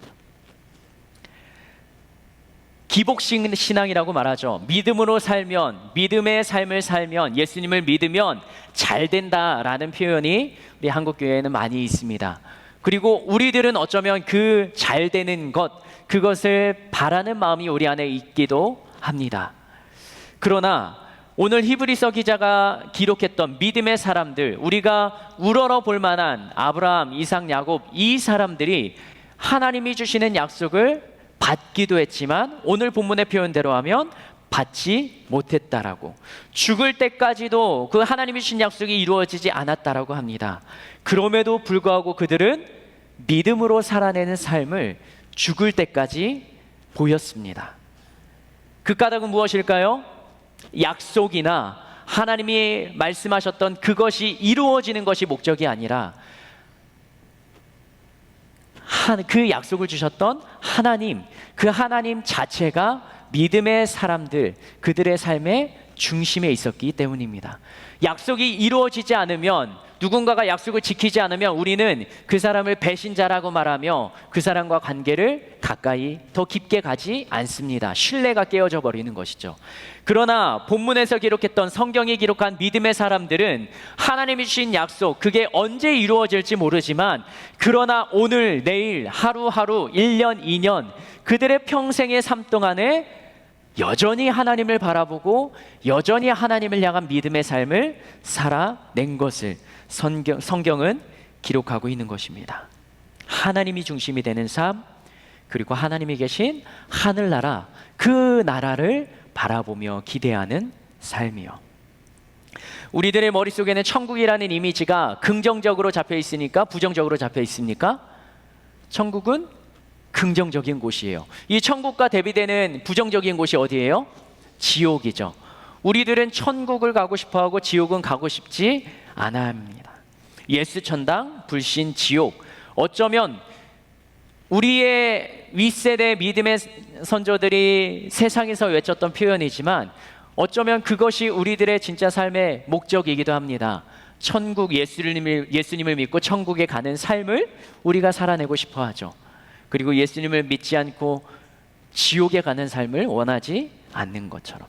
기복식 신앙이라고 말하죠. 믿음으로 살면, 믿음의 삶을 살면, 예수님을 믿으면 잘 된다라는 표현이 우리 한국교회에는 많이 있습니다. 그리고 우리들은 어쩌면 그 잘 되는 것, 그것을 바라는 마음이 우리 안에 있기도 합니다. 그러나 오늘 히브리서 기자가 기록했던 믿음의 사람들, 우리가 우러러 볼 만한 아브라함, 이삭, 야곱, 이 사람들이 하나님이 주시는 약속을 받기도 했지만 오늘 본문의 표현대로 하면 받지 못했다라고, 죽을 때까지도 그 하나님이 주신 약속이 이루어지지 않았다라고 합니다. 그럼에도 불구하고 그들은 믿음으로 살아내는 삶을 죽을 때까지 보였습니다. 그 까닭은 무엇일까요? 약속이나 하나님이 말씀하셨던 그것이 이루어지는 것이 목적이 아니라 그 약속을 주셨던 하나님, 그 하나님 자체가 믿음의 사람들, 그들의 삶에 중심에 있었기 때문입니다. 약속이 이루어지지 않으면, 누군가가 약속을 지키지 않으면 우리는 그 사람을 배신자라고 말하며 그 사람과 관계를 가까이 더 깊게 가지 않습니다. 신뢰가 깨어져 버리는 것이죠. 그러나 본문에서 기록했던, 성경이 기록한 믿음의 사람들은 하나님이 주신 약속, 그게 언제 이루어질지 모르지만, 그러나 오늘, 내일, 하루하루, 1년, 2년 그들의 평생의 삶 동안에 여전히 하나님을 바라보고 여전히 하나님을 향한 믿음의 삶을 살아낸 것을 성경은 기록하고 있는 것입니다. 하나님이 중심이 되는 삶, 그리고 하나님이 계신 하늘나라, 그 나라를 바라보며 기대하는 삶이요. 우리들의 머릿속에는 천국이라는 이미지가 긍정적으로 잡혀 있으니까 부정적으로 잡혀 있습니까? 천국은 긍정적인 곳이에요. 이 천국과 대비되는 부정적인 곳이 어디예요? 지옥이죠. 우리들은 천국을 가고 싶어하고 지옥은 가고 싶지 않아 합니다. 예수 천당, 불신 지옥. 어쩌면 우리의 윗세대 믿음의 선조들이 세상에서 외쳤던 표현이지만, 어쩌면 그것이 우리들의 진짜 삶의 목적이기도 합니다. 천국, 예수님을 믿고 천국에 가는 삶을 우리가 살아내고 싶어 하죠. 그리고 예수님을 믿지 않고 지옥에 가는 삶을 원하지 않는 것처럼.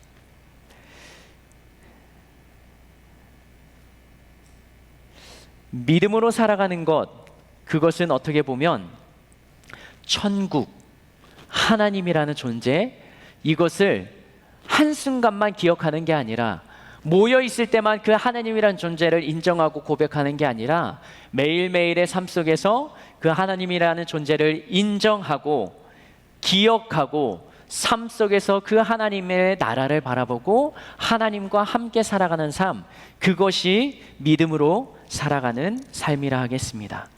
믿음으로 살아가는 것, 그것은 어떻게 보면 천국, 하나님이라는 존재, 이것을 한순간만 기억하는 게 아니라, 모여 있을 때만 그 하나님이라는 존재를 인정하고 고백하는 게 아니라, 매일매일의 삶 속에서 그 하나님이라는 존재를 인정하고 기억하고 삶 속에서 그 하나님의 나라를 바라보고 하나님과 함께 살아가는 삶, 그것이 믿음으로 살아가는 삶이라 하겠습니다.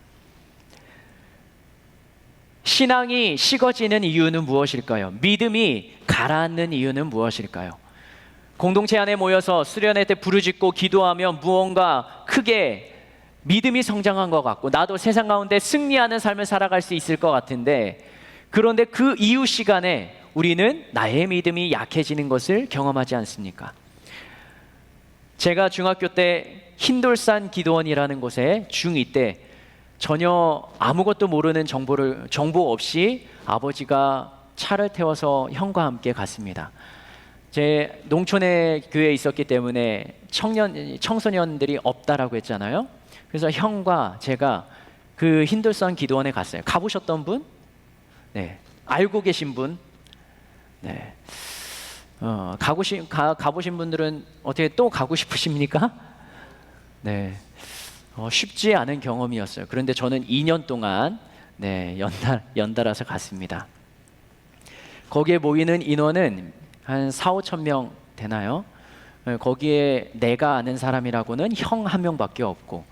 신앙이 식어지는 이유는 무엇일까요? 믿음이 가라앉는 이유는 무엇일까요? 공동체 안에 모여서 수련회 때 부르짖고 기도하면 무언가 크게 믿음이 성장한 것 같고, 나도 세상 가운데 승리하는 삶을 살아갈 수 있을 것 같은데, 그런데 그 이후 시간에 우리는 나의 믿음이 약해지는 것을 경험하지 않습니까? 제가 중학교 때 흰돌산 기도원이라는 곳에 중2 때 전혀 아무것도 모르는 정보 없이 아버지가 차를 태워서 형과 함께 갔습니다. 제 농촌의 교회에 있었기 때문에 청소년들이 없다라고 했잖아요. 그래서 형과 제가 그 흰돌산 기도원에 갔어요. 가보셨던 분? 네. 알고 계신 분? 네. 가보신 분들은 어떻게 또 가고 싶으십니까? 네. 쉽지 않은 경험이었어요. 그런데 저는 2년 동안 연달아서 갔습니다. 거기에 모이는 인원은 한 4-5천 명 되나요? 거기에 내가 아는 사람이라고는 형 한 명밖에 없고,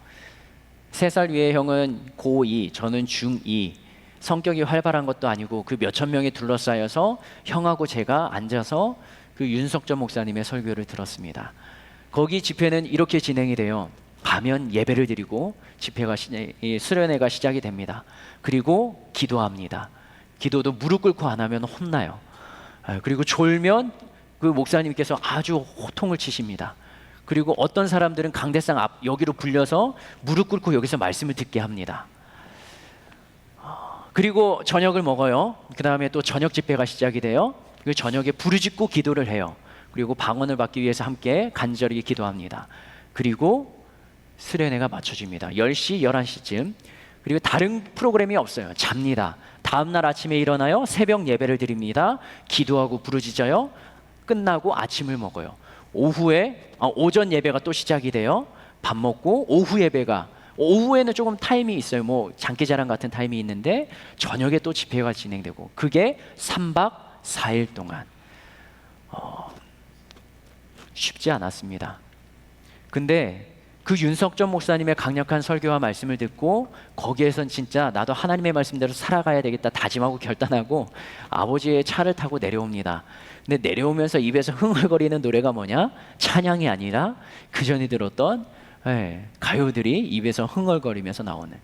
3살 위의 형은 고2, 저는 중2. 성격이 활발한 것도 아니고 그 몇천 명이 둘러싸여서 형하고 제가 앉아서 그 윤석전 목사님의 설교를 들었습니다. 거기 집회는 이렇게 진행이 돼요. 가면 예배를 드리고 수련회가 시작이 됩니다. 그리고 기도합니다. 기도도 무릎 꿇고 안 하면 혼나요. 그리고 졸면 그 목사님께서 아주 호통을 치십니다. 그리고 어떤 사람들은 강대상 앞 여기로 불려서 무릎 꿇고 여기서 말씀을 듣게 합니다. 그리고 저녁을 먹어요. 그 다음에 또 저녁 집회가 시작이 돼요. 그 저녁에 부르짖고 기도를 해요. 그리고 방언을 받기 위해서 함께 간절히 기도합니다. 그리고 수련회가 맞춰집니다. 10시, 11시쯤. 그리고 다른 프로그램이 없어요. 잡니다. 다음날 아침에 일어나요. 새벽 예배를 드립니다. 기도하고 부르짖어요. 끝나고 아침을 먹어요. 오전 예배가 또 시작이 돼요. 밥 먹고 오후에는 조금 타임이 있어요. 뭐 장기자랑 같은 타임이 있는데 저녁에 또 집회가 진행되고, 그게 3박 4일 동안 쉽지 않았습니다. 근데 그 윤석전 목사님의 강력한 설교와 말씀을 듣고 거기에선 진짜 나도 하나님의 말씀대로 살아가야 되겠다 다짐하고 결단하고 아버지의 차를 타고 내려옵니다. 근데 내려오면서 입에서 흥얼거리는 노래가 뭐냐? 찬양이 아니라 그 전에 들었던 가요들이 입에서 흥얼거리면서 나오는,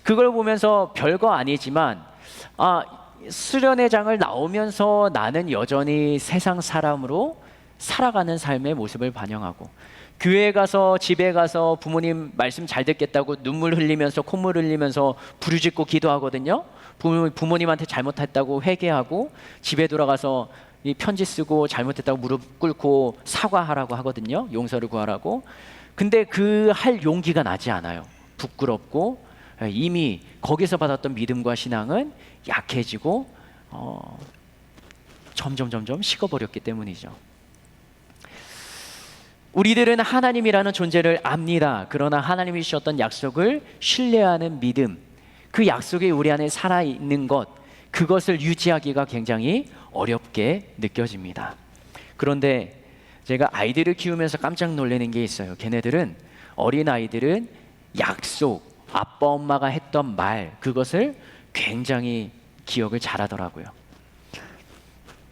그걸 보면서 별거 아니지만 수련회장을 나오면서 나는 여전히 세상 사람으로 살아가는 삶의 모습을 반영하고, 교회 가서 집에 가서 부모님 말씀 잘 듣겠다고 눈물 흘리면서 콧물 흘리면서 부르짖고 기도하거든요. 부모님한테 잘못했다고 회개하고 집에 돌아가서 이 편지 쓰고 잘못했다고 무릎 꿇고 사과하라고 하거든요. 용서를 구하라고. 근데 그 할 용기가 나지 않아요. 부끄럽고 이미 거기서 받았던 믿음과 신앙은 약해지고 점점 식어버렸기 때문이죠. 우리들은 하나님이라는 존재를 압니다. 그러나 하나님이 주셨던 약속을 신뢰하는 믿음, 그 약속이 우리 안에 살아있는 것, 그것을 유지하기가 굉장히 어렵게 느껴집니다. 그런데 제가 아이들을 키우면서 깜짝 놀라는 게 있어요. 걔네들은, 어린 아이들은 약속, 아빠 엄마가 했던 말, 그것을 굉장히 기억을 잘하더라고요.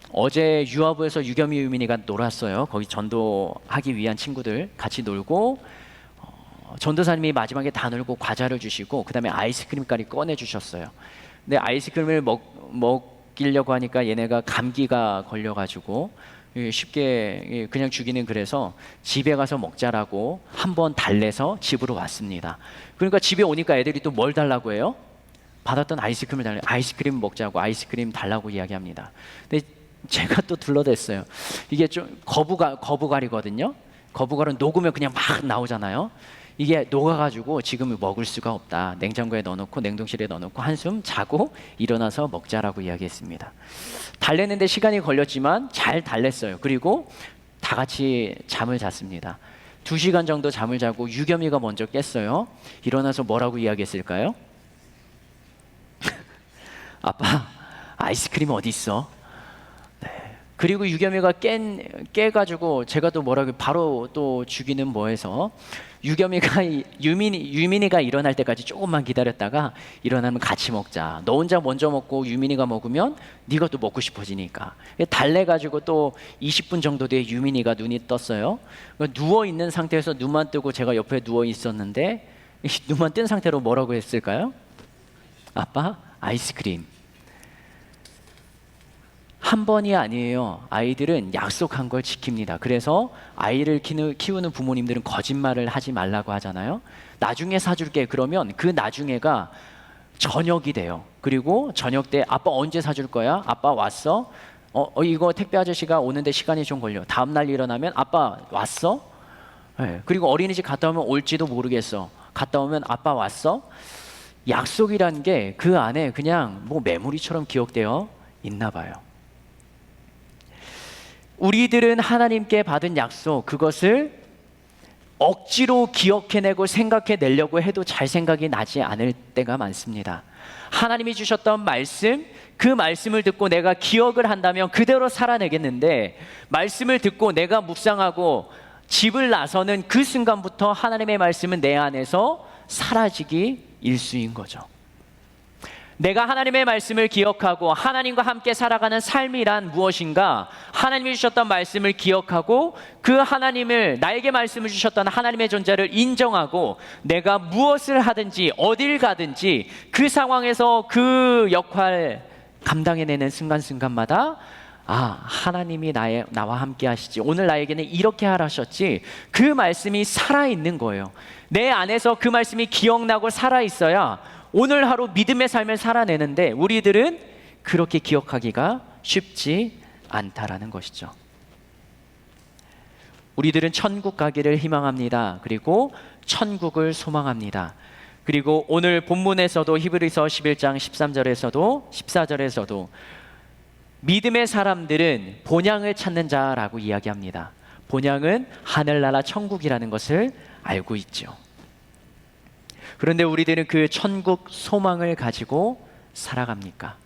어제 유아부에서 유겸이 유민이가 놀았어요. 거기 전도하기 위한 친구들 같이 놀고, 전도사님이 마지막에 다 놀고 과자를 주시고 그 다음에 아이스크림까지 꺼내주셨어요. 근데 아이스크림을 먹이려고 하니까 얘네가 감기가 걸려가지고 쉽게 그냥 주기는, 그래서 집에 가서 먹자라고 한번 달래서 집으로 왔습니다. 그러니까 집에 오니까 애들이 또 뭘 달라고 해요? 받았던 아이스크림을 달래. 아이스크림 먹자고, 아이스크림 달라고 이야기합니다. 근데 제가 또 둘러댔어요. 이게 좀 거부갈이거든요. 거부갈은 녹으면 그냥 막 나오잖아요. 이게 녹아가지고 지금 먹을 수가 없다. 냉장고에 넣어놓고 냉동실에 넣어놓고 한숨 자고 일어나서 먹자라고 이야기했습니다. 달래는데 시간이 걸렸지만 잘 달랬어요. 그리고 다 같이 잠을 잤습니다. 2시간 정도 잠을 자고 유겸이가 먼저 깼어요. 일어나서 뭐라고 이야기했을까요? 아빠, 아이스크림 어디 있어? 그리고 유겸이가 깨가지고 제가 또 뭐라고 바로 또 주기는 뭐해서 유민이가 일어날 때까지 조금만 기다렸다가 일어나면 같이 먹자. 너 혼자 먼저 먹고 유민이가 먹으면 네가 또 먹고 싶어지니까. 달래가지고 또 20분 정도 뒤에 유민이가 눈이 떴어요. 누워 있는 상태에서 눈만 뜨고 제가 옆에 누워 있었는데 눈만 뜬 상태로 뭐라고 했을까요? 아빠, 아이스크림. 한 번이 아니에요. 아이들은 약속한 걸 지킵니다. 그래서 아이를 키우는 부모님들은 거짓말을 하지 말라고 하잖아요. 나중에 사줄게 그러면 그 나중에가 저녁이 돼요. 그리고 저녁 때 아빠 언제 사줄 거야? 아빠 왔어? 이거 택배 아저씨가 오는데 시간이 좀 걸려. 다음 날 일어나면 아빠 왔어? 네. 그리고 어린이집 갔다 오면 올지도 모르겠어. 갔다 오면 아빠 왔어? 약속이란 게 그 안에 그냥 뭐 메모리처럼 기억되어 있나 봐요. 우리들은 하나님께 받은 약속, 그것을 억지로 기억해내고 생각해내려고 해도 잘 생각이 나지 않을 때가 많습니다. 하나님이 주셨던 말씀, 그 말씀을 듣고 내가 기억을 한다면 그대로 살아내겠는데, 말씀을 듣고 내가 묵상하고 집을 나서는 그 순간부터 하나님의 말씀은 내 안에서 사라지기 일쑤인 거죠. 내가 하나님의 말씀을 기억하고 하나님과 함께 살아가는 삶이란 무엇인가? 하나님이 주셨던 말씀을 기억하고 그 하나님을, 나에게 말씀을 주셨던 하나님의 존재를 인정하고 내가 무엇을 하든지 어딜 가든지 그 상황에서 그 역할 감당해내는 순간순간마다 하나님이 나와 함께 하시지, 오늘 나에게는 이렇게 하라셨지, 그 말씀이 살아있는 거예요. 내 안에서 그 말씀이 기억나고 살아있어야 오늘 하루 믿음의 삶을 살아내는데 우리들은 그렇게 기억하기가 쉽지 않다라는 것이죠. 우리들은 천국 가기를 희망합니다. 그리고 천국을 소망합니다. 그리고 오늘 본문에서도 히브리서 11장 13절에서도 14절에서도 믿음의 사람들은 본향을 찾는 자라고 이야기합니다. 본향은 하늘나라 천국이라는 것을 알고 있죠. 그런데 우리들은 그 천국 소망을 가지고 살아갑니까?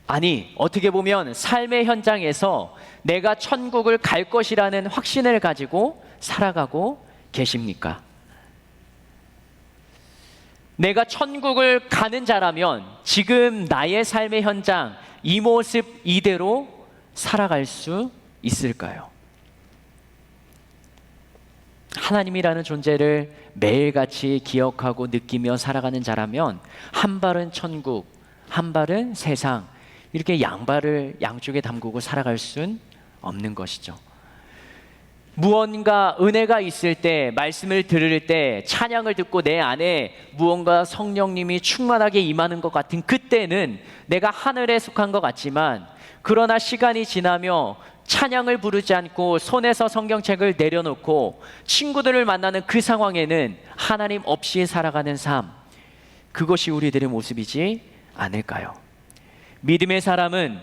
아니, 어떻게 보면 삶의 현장에서 내가 천국을 갈 것이라는 확신을 가지고 살아가고 계십니까? 내가 천국을 가는 자라면 지금 나의 삶의 현장, 이 모습 이대로 살아갈 수 있을까요? 하나님이라는 존재를 매일같이 기억하고 느끼며 살아가는 자라면 한 발은 천국, 한 발은 세상, 이렇게 양발을 양쪽에 담그고 살아갈 순 없는 것이죠. 무언가 은혜가 있을 때, 말씀을 들을 때, 찬양을 듣고 내 안에 무언가 성령님이 충만하게 임하는 것 같은 그때는 내가 하늘에 속한 것 같지만, 그러나 시간이 지나며 찬양을 부르지 않고 손에서 성경책을 내려놓고 친구들을 만나는 그 상황에는 하나님 없이 살아가는 삶, 그것이 우리들의 모습이지 않을까요? 믿음의 사람은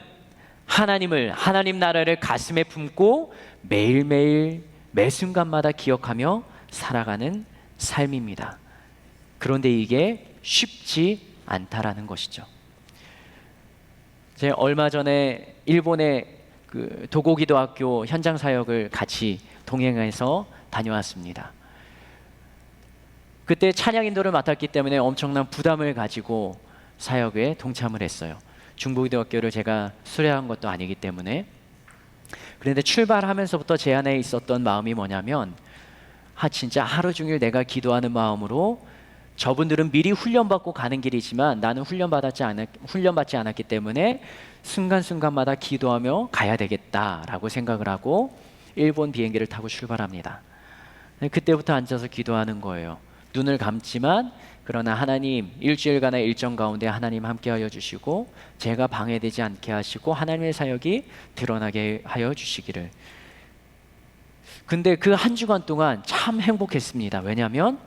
하나님 나라를 가슴에 품고 매일매일 매 순간마다 기억하며 살아가는 삶입니다. 그런데 이게 쉽지 않다라는 것이죠. 제가 얼마 전에 일본의 그 도고기도학교 현장 사역을 같이 동행해서 다녀왔습니다. 그때 찬양 인도를 맡았기 때문에 엄청난 부담을 가지고 사역에 동참을 했어요. 중부기도학교를 제가 수료한 것도 아니기 때문에. 그런데 출발하면서부터 제 안에 있었던 마음이 뭐냐면, 진짜 하루 종일 내가 기도하는 마음으로, 저분들은 미리 훈련받고 가는 길이지만 나는 훈련받지 않았기 때문에 순간순간마다 기도하며 가야 되겠다라고 생각을 하고 일본 비행기를 타고 출발합니다. 그때부터 앉아서 기도하는 거예요. 눈을 감지만 그러나 하나님, 일주일간의 일정 가운데 하나님 함께하여 주시고 제가 방해되지 않게 하시고 하나님의 사역이 드러나게 하여 주시기를. 근데 그 한 주간 동안 참 행복했습니다. 왜냐하면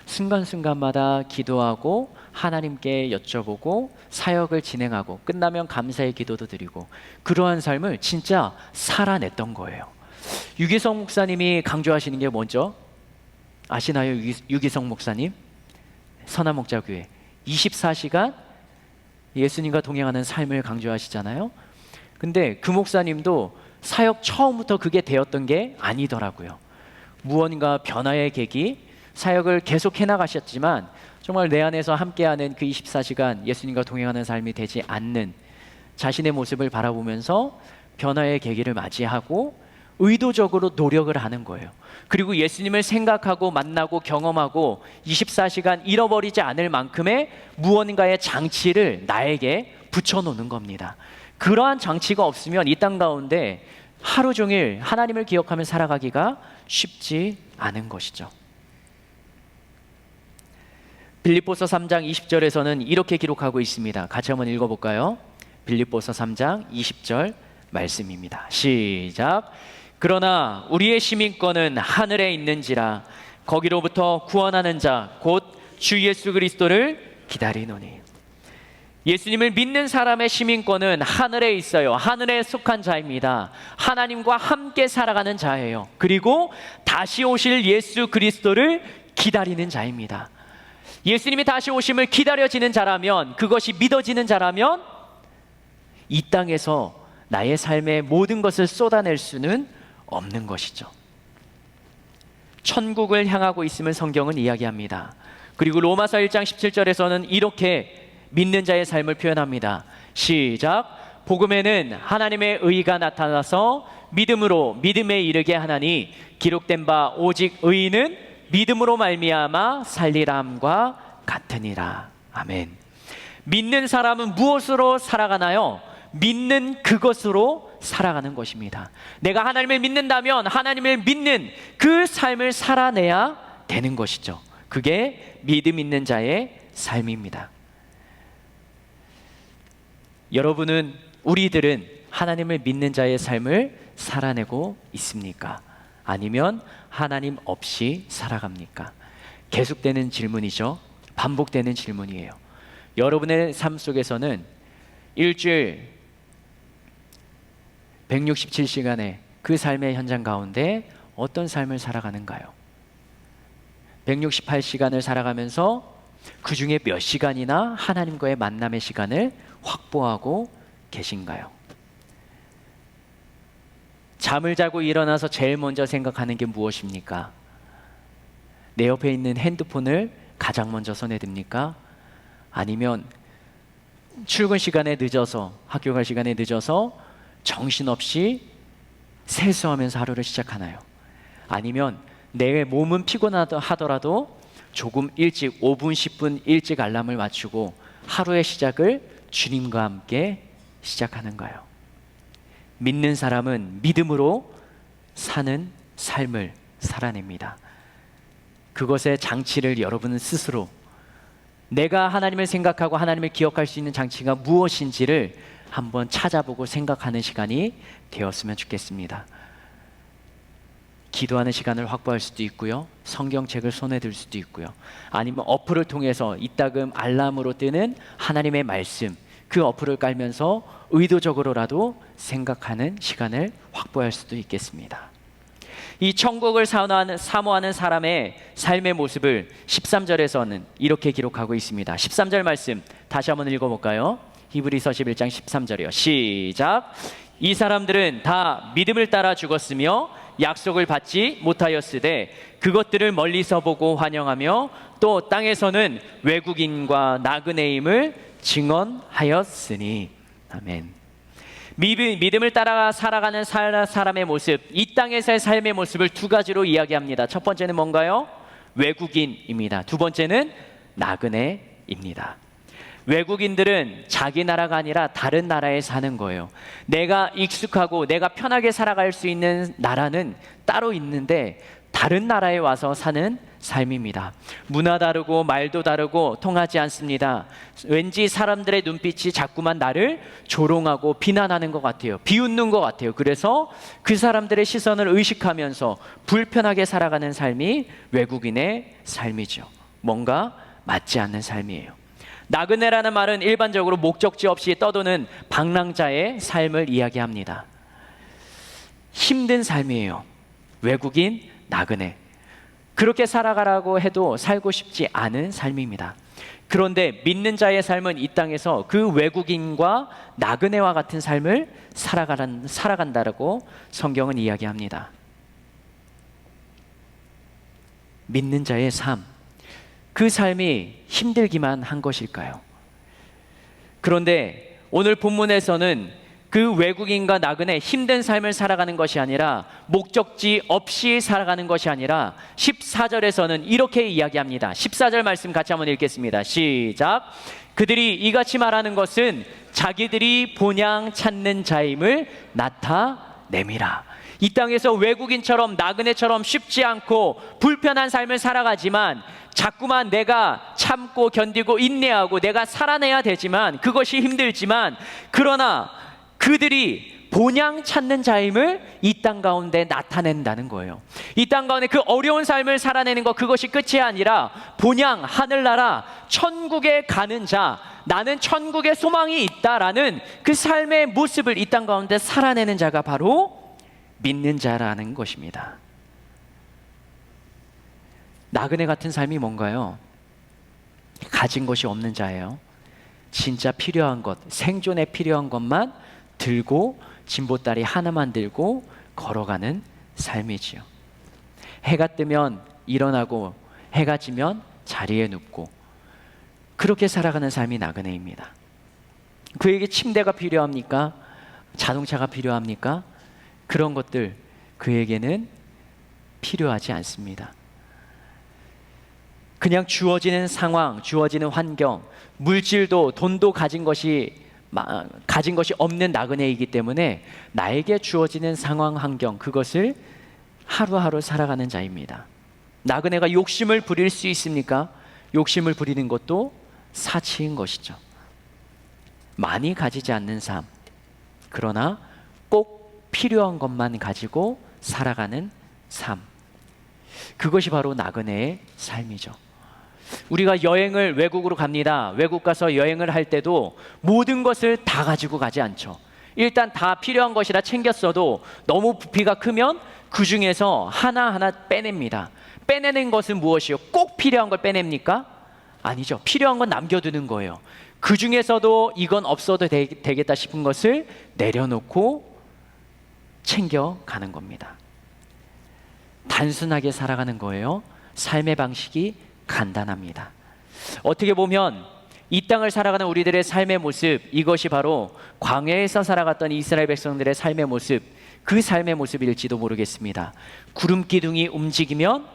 순간순간마다 기도하고 하나님께 여쭤보고 사역을 진행하고 끝나면 감사의 기도도 드리고, 그러한 삶을 진짜 살아냈던 거예요. 유기성 목사님이 강조하시는 게 뭔죠? 아시나요? 유기성 목사님? 선한목자교회 24시간 예수님과 동행하는 삶을 강조하시잖아요. 근데 그 목사님도 사역 처음부터 그게 되었던 게 아니더라고요. 무언가 변화의 계기, 사역을 계속 해나가셨지만 정말 내 안에서 함께하는 그 24시간 예수님과 동행하는 삶이 되지 않는 자신의 모습을 바라보면서 변화의 계기를 맞이하고 의도적으로 노력을 하는 거예요. 그리고 예수님을 생각하고 만나고 경험하고 24시간 잃어버리지 않을 만큼의 무언가의 장치를 나에게 붙여놓는 겁니다. 그러한 장치가 없으면 이 땅 가운데 하루 종일 하나님을 기억하며 살아가기가 쉽지 않은 것이죠. 빌립보서 3장 20절에서는 이렇게 기록하고 있습니다. 같이 한번 읽어볼까요? 빌립보서 3장 20절 말씀입니다. 시작. 그러나 우리의 시민권은 하늘에 있는지라 거기로부터 구원하는 자 곧 주 예수 그리스도를 기다리노니. 예수님을 믿는 사람의 시민권은 하늘에 있어요. 하늘에 속한 자입니다. 하나님과 함께 살아가는 자예요. 그리고 다시 오실 예수 그리스도를 기다리는 자입니다. 예수님이 다시 오심을 기다려지는 자라면, 그것이 믿어지는 자라면 이 땅에서 나의 삶의 모든 것을 쏟아낼 수는 없는 것이죠. 천국을 향하고 있음을 성경은 이야기합니다. 그리고 로마서 1장 17절에서는 이렇게 믿는 자의 삶을 표현합니다. 시작. 복음에는 하나님의 의가 나타나서 믿음으로 믿음에 이르게 하나니 기록된 바 오직 의인은 믿음으로 말미암아 살리라 함과 같으니라. 아멘. 믿는 사람은 무엇으로 살아가나요? 믿는 그것으로 살아가는 것입니다. 내가 하나님을 믿는다면 하나님을 믿는 그 삶을 살아내야 되는 것이죠. 그게 믿음 있는 자의 삶입니다. 여러분은, 우리들은 하나님을 믿는 자의 삶을 살아내고 있습니까? 아니면 하나님 없이 살아갑니까? 계속되는 질문이죠. 반복되는 질문이에요. 여러분의 삶 속에서는 일주일 167시간의 그 삶의 현장 가운데 어떤 삶을 살아가는가요? 168시간을 살아가면서 그 중에 몇 시간이나 하나님과의 만남의 시간을 확보하고 계신가요? 잠을 자고 일어나서 제일 먼저 생각하는 게 무엇입니까? 내 옆에 있는 핸드폰을 가장 먼저 손에 듭니까? 아니면 출근 시간에 늦어서, 학교 갈 시간에 늦어서 정신없이 세수하면서 하루를 시작하나요? 아니면 내 몸은 피곤하더라도 조금 일찍 5분, 10분 일찍 알람을 맞추고 하루의 시작을 주님과 함께 시작하는가요? 믿는 사람은 믿음으로 사는 삶을 살아냅니다. 그것의 장치를 여러분은 스스로 내가 하나님을 생각하고 하나님을 기억할 수 있는 장치가 무엇인지를 한번 찾아보고 생각하는 시간이 되었으면 좋겠습니다. 기도하는 시간을 확보할 수도 있고요, 성경책을 손에 들 수도 있고요, 아니면 어플을 통해서 이따금 알람으로 뜨는 하나님의 말씀, 그 어플을 깔면서 의도적으로라도 생각하는 시간을 확보할 수도 있겠습니다. 이 천국을 사모하는 사람의 삶의 모습을 13절에서는 이렇게 기록하고 있습니다. 13절 말씀 다시 한번 읽어볼까요? 히브리서 11장 13절이요. 시작. 이 사람들은 다 믿음을 따라 죽었으며 약속을 받지 못하였으되 그것들을 멀리서 보고 환영하며 또 땅에서는 외국인과 나그네임을 증언하였으니. 아멘. 믿음을 따라 살아가는 사람의 모습, 이 땅에서의 삶의 모습을 두 가지로 이야기합니다. 첫 번째는 뭔가요? 외국인입니다. 두 번째는 나그네입니다. 외국인들은 자기 나라가 아니라 다른 나라에 사는 거예요. 내가 익숙하고 내가 편하게 살아갈 수 있는 나라는 따로 있는데 다른 나라에 와서 사는 삶입니다. 문화 다르고 말도 다르고 통하지 않습니다. 왠지 사람들의 눈빛이 자꾸만 나를 조롱하고 비난하는 것 같아요. 비웃는 것 같아요. 그래서 그 사람들의 시선을 의식하면서 불편하게 살아가는 삶이 외국인의 삶이죠. 뭔가 맞지 않는 삶이에요. 나그네라는 말은 일반적으로 목적지 없이 떠도는 방랑자의 삶을 이야기합니다. 힘든 삶이에요. 외국인, 나그네. 그렇게 살아가라고 해도 살고 싶지 않은 삶입니다. 그런데 믿는 자의 삶은 이 땅에서 그 외국인과 나그네와 같은 삶을 살아간다라고 성경은 이야기합니다. 믿는 자의 삶, 그 삶이 힘들기만 한 것일까요? 그런데 오늘 본문에서는 그 외국인과 나그네 힘든 삶을 살아가는 것이 아니라 목적지 없이 살아가는 것이 아니라 14절에서는 이렇게 이야기합니다. 14절 말씀 같이 한번 읽겠습니다. 시작. 그들이 이같이 말하는 것은 자기들이 본향 찾는 자임을 나타내미라. 이 땅에서 외국인처럼 나그네처럼 쉽지 않고 불편한 삶을 살아가지만 자꾸만 내가 참고 견디고 인내하고 내가 살아내야 되지만 그것이 힘들지만 그러나 그들이 본향 찾는 자임을 이 땅 가운데 나타낸다는 거예요. 이 땅 가운데 그 어려운 삶을 살아내는 것, 그것이 끝이 아니라 본향 하늘나라 천국에 가는 자, 나는 천국에 소망이 있다라는 그 삶의 모습을 이 땅 가운데 살아내는 자가 바로 믿는 자라는 것입니다. 나그네 같은 삶이 뭔가요? 가진 것이 없는 자예요. 진짜 필요한 것, 생존에 필요한 것만 들고 진보다리 하나만 들고 걸어가는 삶이지요. 해가 뜨면 일어나고 해가 지면 자리에 눕고 그렇게 살아가는 삶이 나그네입니다. 그에게 침대가 필요합니까? 자동차가 필요합니까? 그런 것들 그에게는 필요하지 않습니다. 그냥 주어지는 상황, 주어지는 환경, 물질도 돈도 가진 것이 없는 나그네이기 때문에 나에게 주어지는 상황, 환경, 그것을 하루하루 살아가는 자입니다. 나그네가 욕심을 부릴 수 있습니까? 욕심을 부리는 것도 사치인 것이죠. 많이 가지지 않는 삶, 그러나 꼭 필요한 것만 가지고 살아가는 삶, 그것이 바로 나그네의 삶이죠. 우리가 여행을 외국으로 갑니다. 외국 가서 여행을 할 때도 모든 것을 다 가지고 가지 않죠. 일단 다 필요한 것이라 챙겼어도 너무 부피가 크면 그 중에서 하나하나 빼냅니다. 빼내는 것은 무엇이요? 꼭 필요한 걸 빼냅니까? 아니죠. 필요한 건 남겨두는 거예요. 그 중에서도 이건 없어도 되겠다 싶은 것을 내려놓고 챙겨가는 겁니다. 단순하게 살아가는 거예요. 삶의 방식이 간단합니다. 어떻게 보면 이 땅을 살아가는 우리들의 삶의 모습, 이것이 바로 광야에서 살아갔던 이스라엘 백성들의 삶의 모습, 그 삶의 모습일지도 모르겠습니다. 구름 기둥이 움직이면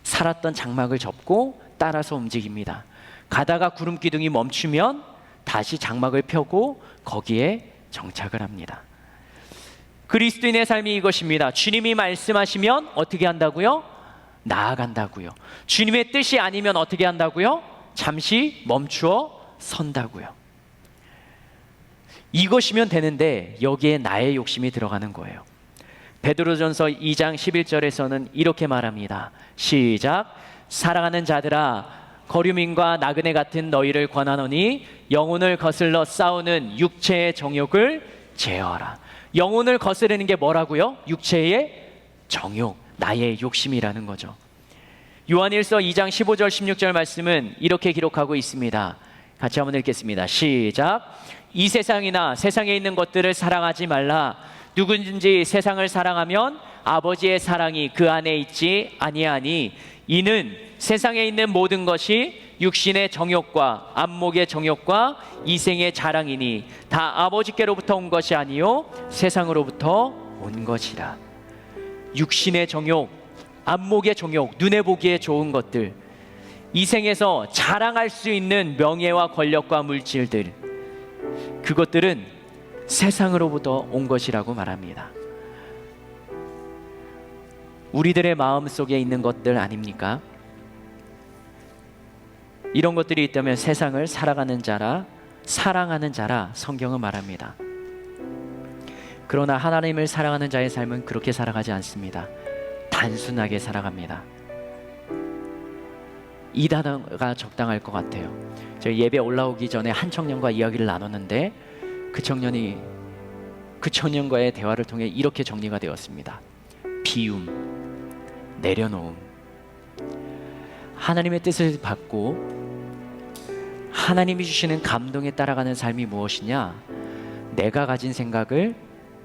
살았던 장막을 접고 따라서 움직입니다. 가다가 구름 기둥이 멈추면 다시 장막을 펴고 거기에 정착을 합니다. 그리스도인의 삶이 이것입니다. 주님이 말씀하시면 어떻게 한다고요? 나아간다고요. 주님의 뜻이 아니면 어떻게 한다고요? 잠시 멈추어 선다고요. 이것이면 되는데 여기에 나의 욕심이 들어가는 거예요. 베드로전서 2장 11절에서는 이렇게 말합니다. 시작. 사랑하는 자들아, 거류민과 나그네 같은 너희를 권하노니 영혼을 거슬러 싸우는 육체의 정욕을 제어하라. 영혼을 거스르는 게 뭐라고요? 육체의 정욕, 나의 욕심이라는 거죠. 요한일서 2장 15절 16절 말씀은 이렇게 기록하고 있습니다. 같이 한번 읽겠습니다. 시작. 이 세상이나 세상에 있는 것들을 사랑하지 말라. 누구든지 세상을 사랑하면 아버지의 사랑이 그 안에 있지 아니하니 이는 세상에 있는 모든 것이 육신의 정욕과 안목의 정욕과 이생의 자랑이니 다 아버지께로부터 온 것이 아니요 세상으로부터 온 것이라. 육신의 정욕, 안목의 정욕, 눈에 보기에 좋은 것들, 이생에서 자랑할 수 있는 명예와 권력과 물질들, 그것들은 세상으로부터 온 것이라고 말합니다. 우리들의 마음속에 있는 것들 아닙니까? 이런 것들이 있다면 세상을 살아가는 자라, 사랑하는 자라 성경은 말합니다. 그러나 하나님을 사랑하는 자의 삶은 그렇게 살아가지 않습니다. 단순하게 살아갑니다. 이 단어가 적당할 것 같아요. 저희 예배 올라오기 전에 한 청년과 이야기를 나눴는데 그 청년과의 대화를 통해 이렇게 정리가 되었습니다. 비움, 내려놓음. 하나님의 뜻을 받고 하나님이 주시는 감동에 따라가는 삶이 무엇이냐? 내가 가진 생각을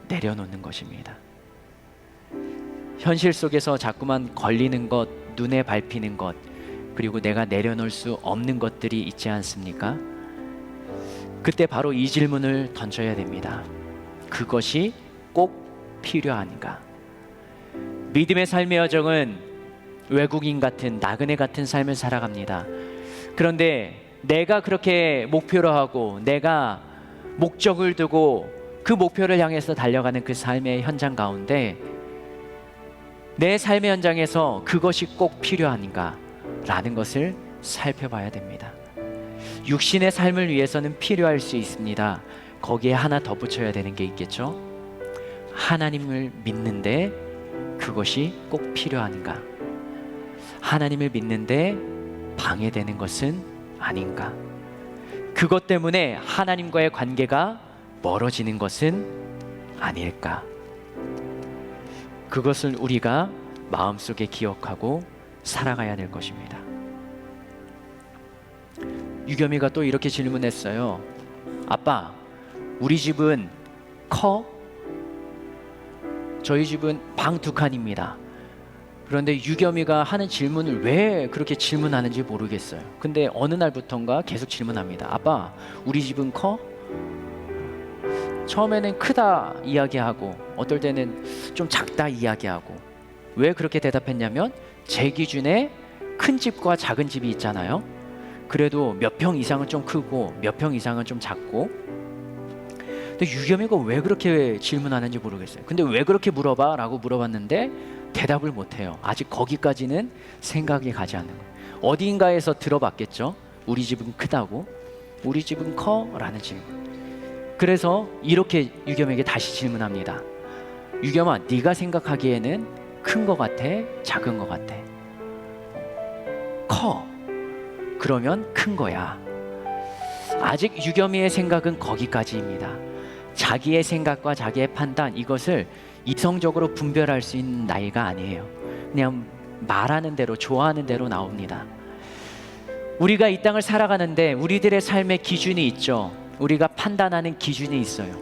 내려놓는 것입니다. 현실 속에서 자꾸만 걸리는 것, 눈에 밟히는 것, 그리고 내가 내려놓을 수 없는 것들이 있지 않습니까? 그때 바로 이 질문을 던져야 됩니다. 그것이 꼭 필요한가? 믿음의 삶의 여정은 외국인 같은 나그네 같은 삶을 살아갑니다. 그런데 내가 그렇게 목표로 하고 내가 목적을 두고 그 목표를 향해서 달려가는 그 삶의 현장 가운데 내 삶의 현장에서 그것이 꼭 필요한가? 라는 것을 살펴봐야 됩니다. 육신의 삶을 위해서는 필요할 수 있습니다. 거기에 하나 더 붙여야 되는 게 있겠죠? 하나님을 믿는데 그것이 꼭 필요한가? 하나님을 믿는데 방해되는 것은 아닌가? 그것 때문에 하나님과의 관계가 멀어지는 것은 아닐까? 그것을 우리가 마음속에 기억하고 살아가야 될 것입니다. 유겸이가 또 이렇게 질문했어요. 아빠, 우리 집은 커? 저희 집은 방 2칸입니다. 그런데 유겸이가 하는 질문을 왜 그렇게 질문하는지 모르겠어요. 근데 어느 날부턴가 계속 질문합니다. 아빠, 우리 집은 커? 처음에는 크다 이야기하고 어떨 때는 좀 작다 이야기하고. 왜 그렇게 대답했냐면 제 기준에 큰 집과 작은 집이 있잖아요. 그래도 몇 평 이상은 좀 크고 몇 평 이상은 좀 작고. 근데 유겸이가 왜 그렇게 질문하는지 모르겠어요. 근데 왜 그렇게 물어봐? 라고 물어봤는데 대답을 못해요. 아직 거기까지는 생각이 가지 않는 거예요. 어딘가에서 들어봤겠죠. 우리 집은 크다고, 우리 집은 커? 라는 질문. 그래서 이렇게 유겸에게 다시 질문합니다. 유겸아, 네가 생각하기에는 큰 거 같아? 작은 거 같아? 커. 그러면 큰 거야. 아직 유겸이의 생각은 거기까지입니다. 자기의 생각과 자기의 판단, 이것을 이성적으로 분별할 수 있는 나이가 아니에요. 그냥 말하는 대로, 좋아하는 대로 나옵니다. 우리가 이 땅을 살아가는데 우리들의 삶의 기준이 있죠. 우리가 판단하는 기준이 있어요.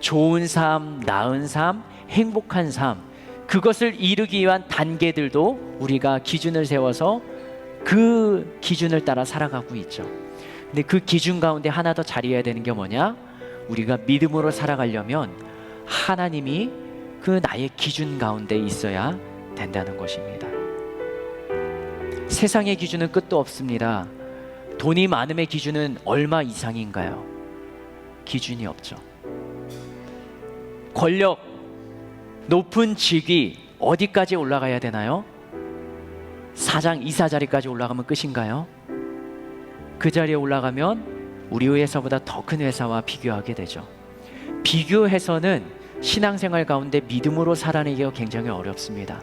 좋은 삶, 나은 삶, 행복한 삶, 그것을 이루기 위한 단계들도 우리가 기준을 세워서 그 기준을 따라 살아가고 있죠. 근데 그 기준 가운데 하나 더 자리해야 되는 게 뭐냐? 우리가 믿음으로 살아가려면 하나님이 그 나의 기준 가운데 있어야 된다는 것입니다. 세상의 기준은 끝도 없습니다. 돈이 많음의 기준은 얼마 이상인가요? 기준이 없죠. 권력, 높은 직위 어디까지 올라가야 되나요? 사장, 이사 자리까지 올라가면 끝인가요? 그 자리에 올라가면 우리 회사보다 더 큰 회사와 비교하게 되죠. 비교해서는 신앙생활 가운데 믿음으로 살아내기가 굉장히 어렵습니다.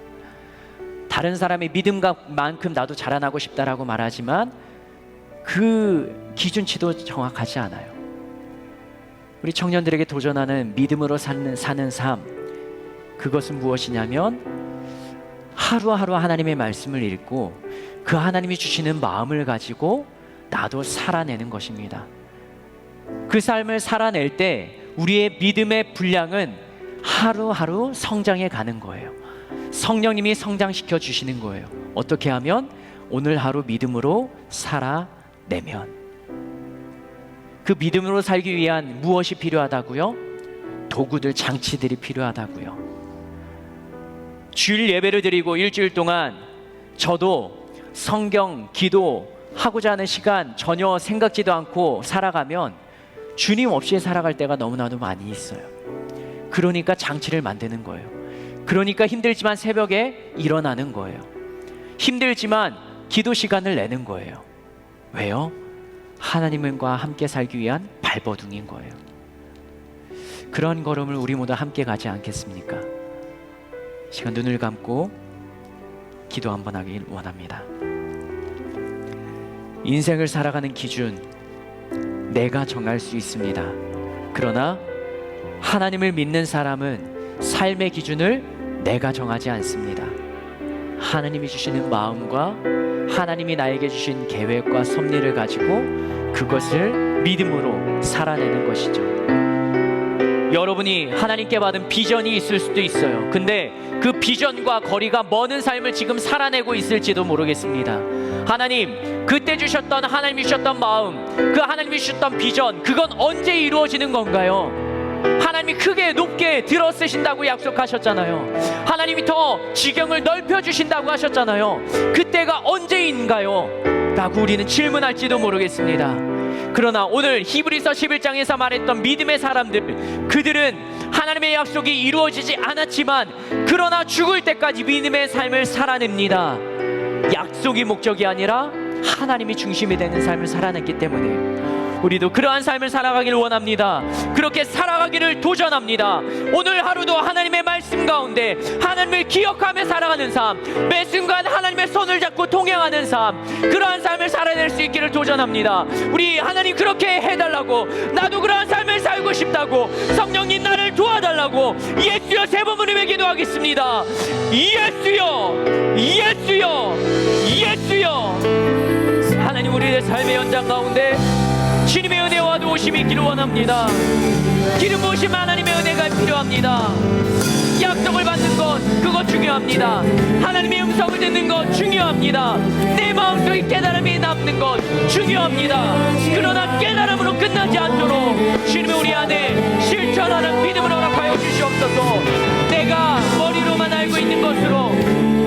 다른 사람의 믿음만큼 나도 자라나고 싶다라고 말하지만 그 기준치도 정확하지 않아요. 우리 청년들에게 도전하는 믿음으로 사는 삶, 그것은 무엇이냐면 하루하루 하나님의 말씀을 읽고 그 하나님이 주시는 마음을 가지고 나도 살아내는 것입니다. 그 삶을 살아낼 때 우리의 믿음의 분량은 하루하루 성장해 가는 거예요. 성령님이 성장시켜 주시는 거예요. 어떻게 하면? 오늘 하루 믿음으로 살아내면. 그 믿음으로 살기 위한 무엇이 필요하다고요? 도구들, 장치들이 필요하다고요. 주일 예배를 드리고 일주일 동안 저도 성경, 기도 하고자 하는 시간 전혀 생각지도 않고 살아가면 주님 없이 살아갈 때가 너무나도 많이 있어요. 그러니까 장치를 만드는 거예요. 그러니까 힘들지만 새벽에 일어나는 거예요. 힘들지만 기도 시간을 내는 거예요. 왜요? 하나님과 함께 살기 위한 발버둥인 거예요. 그런 걸음을 우리 모두 함께 가지 않겠습니까? 시간 눈을 감고 기도 한번 하길 원합니다. 인생을 살아가는 기준 내가 정할 수 있습니다. 그러나 하나님을 믿는 사람은 삶의 기준을 내가 정하지 않습니다. 하나님이 주시는 마음과 하나님이 나에게 주신 계획과 섭리를 가지고 그것을 믿음으로 살아내는 것이죠. 여러분이 하나님께 받은 비전이 있을 수도 있어요. 근데 그 비전과 거리가 먼 삶을 지금 살아내고 있을지도 모르겠습니다. 하나님, 그때 주셨던 하나님이 주셨던 마음, 그 하나님이 주셨던 비전, 그건 언제 이루어지는 건가요? 하나님이 크게 높게 들어쓰신다고 약속하셨잖아요. 하나님이 더 지경을 넓혀주신다고 하셨잖아요. 그때가 언제인가요? 라고 우리는 질문할지도 모르겠습니다. 그러나 오늘 히브리서 11장에서 말했던 믿음의 사람들, 그들은 하나님의 약속이 이루어지지 않았지만 그러나 죽을 때까지 믿음의 삶을 살아냅니다. 약속이 목적이 아니라 하나님이 중심이 되는 삶을 살아냈기 때문에 우리도 그러한 삶을 살아가길 원합니다. 그렇게 살아가기를 도전합니다. 오늘 하루도 하나님의 말씀 가운데 하나님을 기억하며 살아가는 삶, 매 순간 하나님의 손을 잡고 동행하는 삶, 그러한 삶을 살아낼 수 있기를 도전합니다. 우리 하나님 그렇게 해달라고, 나도 그러한 삶을 살고 싶다고, 성령님 나를 도와달라고 예수여 3번 부르며 기도하겠습니다. 예수여, 예수여, 예수여. 하나님, 우리의 삶의 현장 가운데 주님의 은혜와 도우심이 있기를 원합니다. 기름 부으심 하나님의 은혜가 필요합니다. 약속을 받는 것, 그거 중요합니다. 하나님의 음성을 듣는 것 중요합니다. 내 마음속에 깨달음이 남는 것 중요합니다. 그러나 깨달음으로 끝나지 않도록 주님의 우리 안에 실천하는 믿음을 허락하여 주시옵소서. 내가 머리로만 알고 있는 것으로,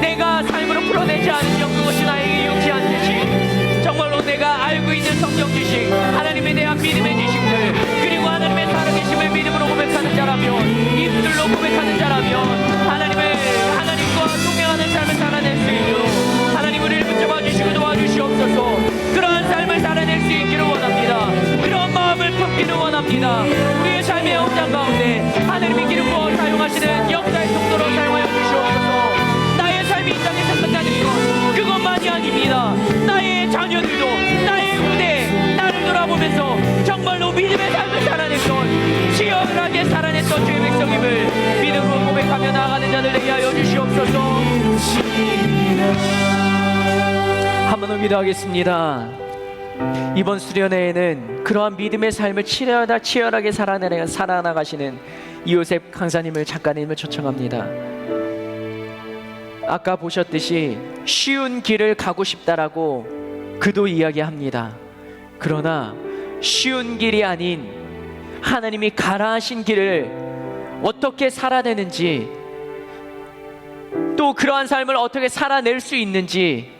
내가 삶으로 풀어내지 않으면 그것이 나에게 유치한 지식, 정말로 내가 알고 있는 성경 지식, 하나님에 대한 믿음의 지식들, 그리고 하나님의 살아계심을 믿음으로 고백하는 자라면, 입술로 고백하는 자라면 하나님과 동행하는 삶을 살아낼 수 있도록 하나님 우리를 붙잡아 주시고 도와주시옵소서. 그러한 삶을 살아낼 수 있기를 원합니다. 그런 마음을 품기를 원합니다. 우리의 삶의 현장 가운데 하나님의 기름 부어 사용하시는 역사의 통로로 사용하여 주시옵소서. 나의 삶이 이 땅에서 끝나는 것, 그것만이 아닙니다. 나의 자녀들도, 나의 후대, 나를 돌아보면서 정말로 믿음의 삶을 살아낸 것, 치열하게 살아냈던 주의 백성임을 믿음으로 고백하며 나아가는 자들 되게 하여 주시옵소서. 한번 더 기도하겠습니다. 이번 수련회에는 그러한 믿음의 삶을 치열하게 살아나가시는 이요셉 강사님을, 작가님을 초청합니다. 아까 보셨듯이 쉬운 길을 가고 싶다라고 그도 이야기합니다. 그러나 쉬운 길이 아닌 하나님이 가라 하신 길을 어떻게 살아내는지, 또 그러한 삶을 어떻게 살아낼 수 있는지,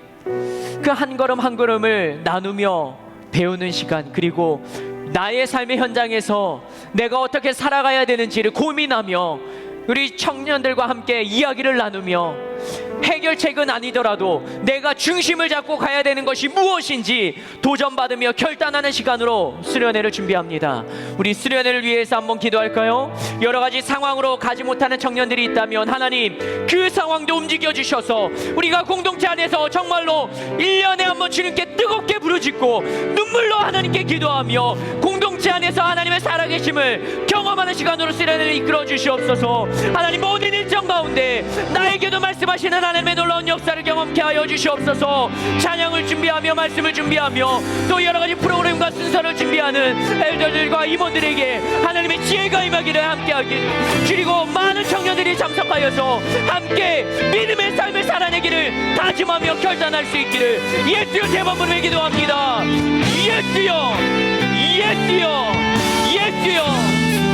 그 한 걸음 한 걸음을 나누며 배우는 시간, 그리고 나의 삶의 현장에서 내가 어떻게 살아가야 되는지를 고민하며 우리 청년들과 함께 이야기를 나누며 해결책은 아니더라도 내가 중심을 잡고 가야 되는 것이 무엇인지 도전받으며 결단하는 시간으로 수련회를 준비합니다. 우리 수련회를 위해서 한번 기도할까요? 여러 가지 상황으로 가지 못하는 청년들이 있다면 하나님 그 상황도 움직여 주셔서 우리가 공동체 안에서 정말로 1년에 한번 주님께 뜨겁게 부르짖고 눈물로 하나님께 기도하며 공동체 안에서 하나님의 살아계심을 경험하는 시간으로 수련회를 이끌어 주시옵소서. 하나님 모든 일정 가운데 나에게도 말씀하시는 하나님의 놀라운 역사를 경험케 하여 주시옵소서. 찬양을 준비하며 말씀을 준비하며 또 여러 가지 프로그램과 순서를 준비하는 엘더들과 임원들에게 하나님의 지혜가 임하기를 함께하길, 그리고 많은 청년들이 참석하여서 함께 믿음의 삶을 살아내기를 다짐하며 결단할 수 있기를 예수여 제번부름에 기도합니다. 예수여, 예수여, 예수여.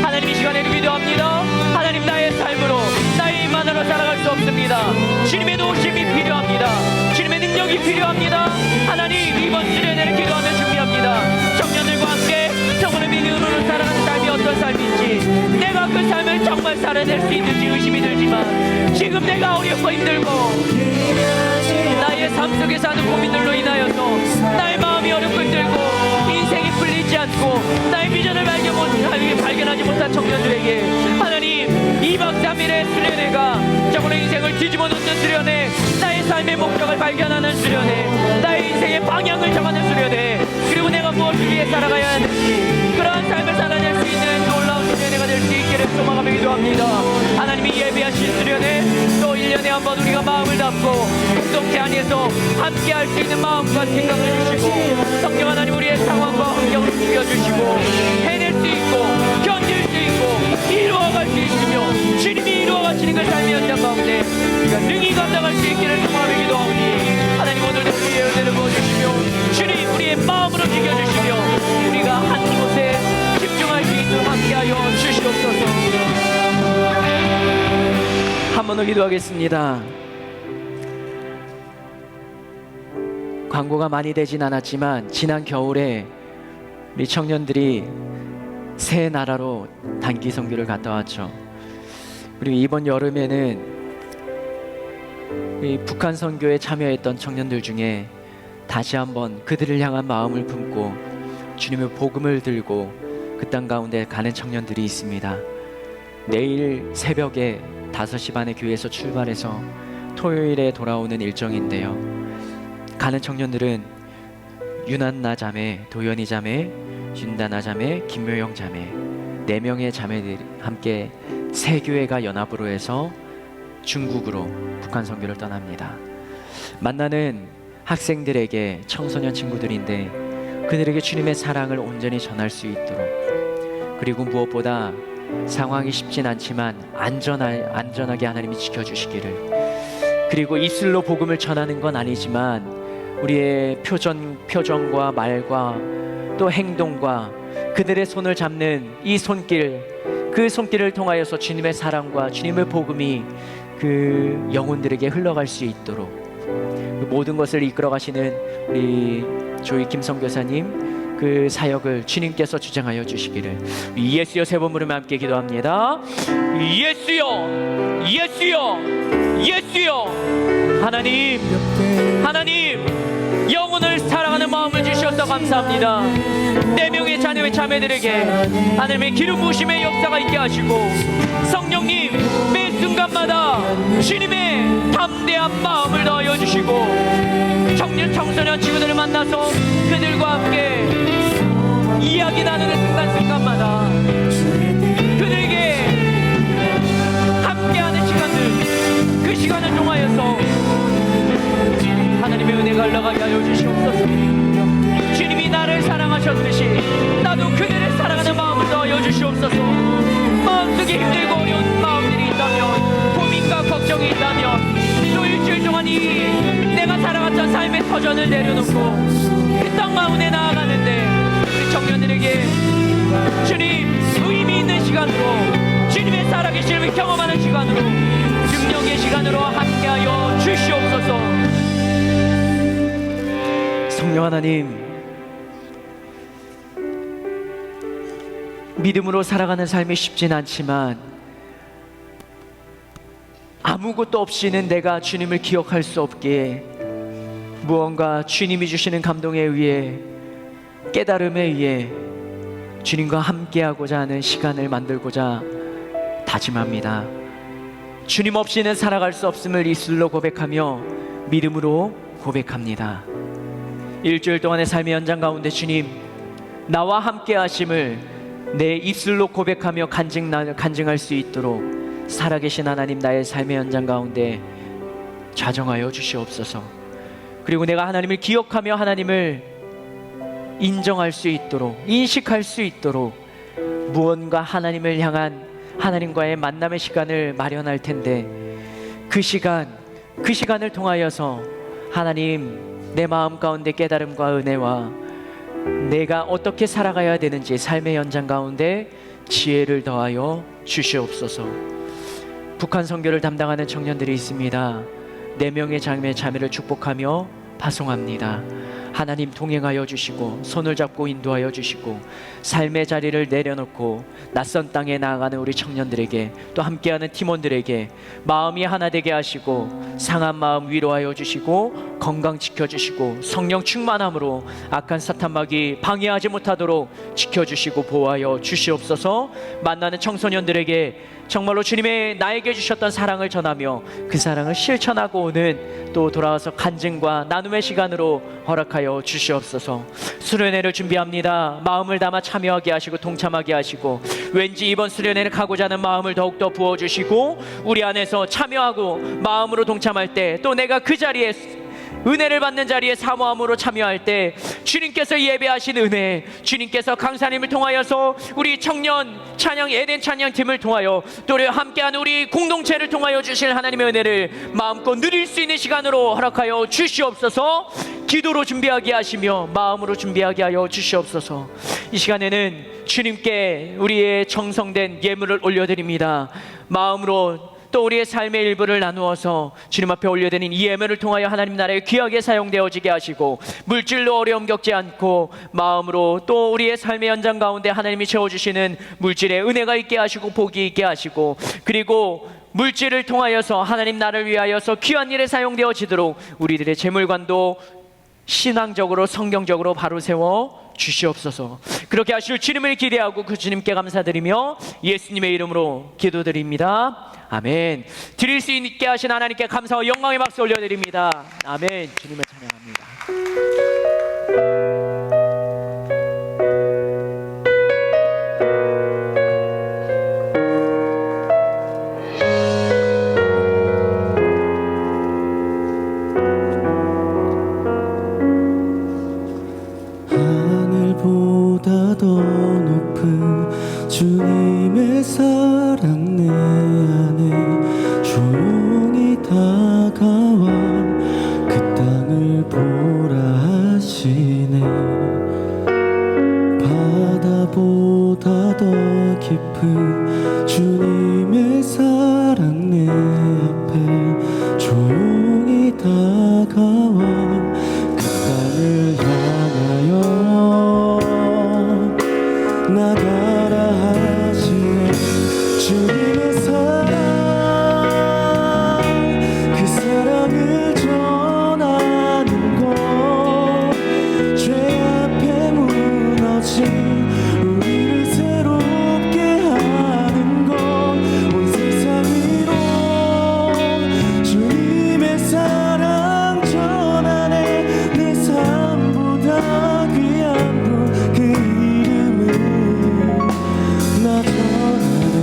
하나님 이 시간에 기도합니다. 하나님 나의 삶으로 나의 힘만으로 살아갈 수 없습니다. 주님의 도우심이 필요합니다. 주님의 능력이 필요합니다. 하나님 이번 수련회를 기도하며 준비합니다. 청년들과 함께 정말 믿음으로 살아가는 삶이 어떤 삶인지, 내가 그 삶을 정말 살아낼 수 있는지 의심이 들지만 지금 내가 어렵고 힘들고 나의 삶 속에서 하는 고민들로 인하여서 나의 마음이 어렵고 힘들고 인생이 풀리지 않고 나의 비전을 발견하지 못한 청년들에게 하나님 2박 3일의 수련회가 정말 인생을 뒤집어 놓는 수련회, 나의 삶의 목적을 발견하는 수련회, 나의 인생의 방향을 정하는 수련회, 그리고 내가 무엇을 위해 살아가야 하는지 그러한 삶을 살아낼 수 있는 놀라운 수련회가 될 수 있기를 소망하며 기도합니다. 하나님이 예비하신 수련회, 또 1년에 한 번 우리가 마음을 담고 공동체 안에서 함께 할 수 있는 마음과 생각을 주시고 성령 하나님 우리의 상황과 환경을 죽여주시고 해낼 수 있고 견딜 수 있고 이루어갈 수 있으며 주님이 이루어가시는 그 삶의 현장 가운데 우리가 능히 감당할 수 있기를 소망하며 기도하오니 하나님 오늘도 우리의 은혜를 부어주시며 주님 우리의 마음으로 죽여주시며 우리가 한 곳에 집중할 수 있도록 함께하여 주시옵소서. 한 번 더 기도하겠습니다. 광고가 많이 되진 않았지만 지난 겨울에 우리 청년들이 새 나라로 단기 선교를 갔다 왔죠. 그리고 이번 여름에는 이 북한 선교에 참여했던 청년들 중에 다시 한번 그들을 향한 마음을 품고 주님의 복음을 들고 그 땅 가운데 가는 청년들이 있습니다. 내일 새벽에 5시 반에 교회에서 출발해서 토요일에 돌아오는 일정인데요. 가는 청년들은 유난나 자매, 도연이 자매, 윤다나 자매, 김묘영 자매 4명의 자매들이 함께 새 교회가 연합으로 해서 중국으로 북한 선교를 떠납니다. 만나는 학생들에게 청소년 친구들인데 그들에게 주님의 사랑을 온전히 전할 수 있도록, 그리고 무엇보다 상황이 쉽진 않지만 안전하게 하나님이 지켜주시기를, 그리고 입술로 복음을 전하는 건 아니지만 우리의 표정과 말과 또 행동과 그들의 손을 잡는 이 손길, 그 손길을 통하여서 주님의 사랑과 주님의 복음이 그 영혼들에게 흘러갈 수 있도록 그 모든 것을 이끌어 가시는 우리 조이 김성교사님 그 사역을 주님께서 주장하여 주시기를 예수여 세 번 부르며 함께 기도합니다. 예수여, 예수여, 예수여. 하나님, 하나님 영혼을 사랑하는 마음을 주셔서 감사합니다. 4명의 자녀의 자매들에게 하나님의 기름 부으심의 역사가 있게 하시고 성령님 매 순간마다 주님의 담대한 마음을 더하여 주시고 청소년 친구들을 만나서 그들과 함께 이야기 나누는 순간순간마다 그들에게 함께하는 시간들, 그 시간을 통하여서 하나님의 은혜가 흘러가게 하여 주시옵소서. 주님이 나를 사랑하셨듯이 나도 그들을 사랑하는 마음을 더하여 주시옵소서. 마음속에 힘들고 어려운 마음들이 있다면, 고민과 걱정이 있다면, 또 일주일 동안 이 내가 살아갔던 삶의 터전을 내려놓고 그 땅 가운데 나아가는데 우리 청년들에게 주님 의미 있는 시간으로, 주님의 살아계심을 경험하는 시간으로, 능력의 시간으로 함께하여 주시옵소서. 성령 하나님, 믿음으로 살아가는 삶이 쉽진 않지만 아무것도 없이는 내가 주님을 기억할 수 없기에 무언가 주님이 주시는 감동에 의해, 깨달음에 의해 주님과 함께하고자 하는 시간을 만들고자 다짐합니다. 주님 없이는 살아갈 수 없음을 입술로 고백하며 믿음으로 고백합니다. 일주일 동안의 삶의 연장 가운데 주님, 나와 함께 하심을 내 입술로 고백하며 간증할 수 있도록 살아계신 하나님, 나의 삶의 연장 가운데 좌정하여 주시옵소서. 그리고 내가 하나님을 기억하며 하나님을 인정할 수 있도록, 인식할 수 있도록 무언가 하나님을 향한 하나님과의 만남의 시간을 마련할 텐데, 그 시간을 통하여서 하나님, 내 마음 가운데 깨달음과 은혜와 내가 어떻게 살아가야 되는지 삶의 연장 가운데 지혜를 더하여 주시옵소서. 북한 선교를 담당하는 청년들이 있습니다. 4명의 자매를 축복하며 파송합니다. 하나님 동행하여 주시고 손을 잡고 인도하여 주시고 삶의 자리를 내려놓고 낯선 땅에 나아가는 우리 청년들에게, 또 함께하는 팀원들에게 마음이 하나 되게 하시고 상한 마음 위로하여 주시고 건강 지켜주시고 성령 충만함으로 악한 사탄마귀 방해하지 못하도록 지켜주시고 보호하여 주시옵소서. 만나는 청소년들에게 정말로 주님의 나에게 주셨던 사랑을 전하며 그 사랑을 실천하고 오는, 또 돌아와서 간증과 나눔의 시간으로 허락하여 주시옵소서. 수련회를 준비합니다. 마음을 담아 참여하게 하시고 동참하게 하시고, 왠지 이번 수련회를 가고자 하는 마음을 더욱더 부어주시고, 우리 안에서 참여하고 마음으로 동참할 때, 또 내가 그 자리에 은혜를 받는 자리에 사모함으로 참여할 때 주님께서 예배하신 은혜, 주님께서 강사님을 통하여서 우리 청년 찬양 에덴 찬양팀을 통하여 또 함께하는 우리 공동체를 통하여 주실 하나님의 은혜를 마음껏 누릴 수 있는 시간으로 허락하여 주시옵소서. 기도로 준비하게 하시며 마음으로 준비하게 하여 주시옵소서. 이 시간에는 주님께 우리의 정성된 예물을 올려드립니다. 마음으로 또 우리의 삶의 일부를 나누어서 주님 앞에 올려드린 이 예물을 통하여 하나님 나라에 귀하게 사용되어지게 하시고, 물질로 어려움 겪지 않고 마음으로 또 우리의 삶의 연장 가운데 하나님이 채워주시는 물질의 은혜가 있게 하시고 복이 있게 하시고, 그리고 물질을 통하여서 하나님 나라를 위하여서 귀한 일에 사용되어지도록 우리들의 재물관도 신앙적으로 성경적으로 바로 세워 주시옵소서. 그렇게 하실 주님을 기대하고 그 주님께 감사드리며 예수님의 이름으로 기도드립니다. 아멘. 드릴 수 있게 하신 하나님께 감사와 영광의 박수 올려드립니다. 아멘. 주님을 찬양합니다. 하늘보다 더 높은 주님의 사랑 내 안에 조용히 다가와 그 땅을 보라 하시네. 바다보다 더 깊은 주님의 사랑 내 앞에 조용히 다가와 그 땅을 향하여 나가라 하시네. 주님의 사랑, 그 사랑을 전하는 것, 죄 앞에 무너진 우리를 새롭게 하는 것, 온 세상 위로 주님의 사랑 전하네. 내 삶보다 귀한 분, 그 이름을 나 전하네.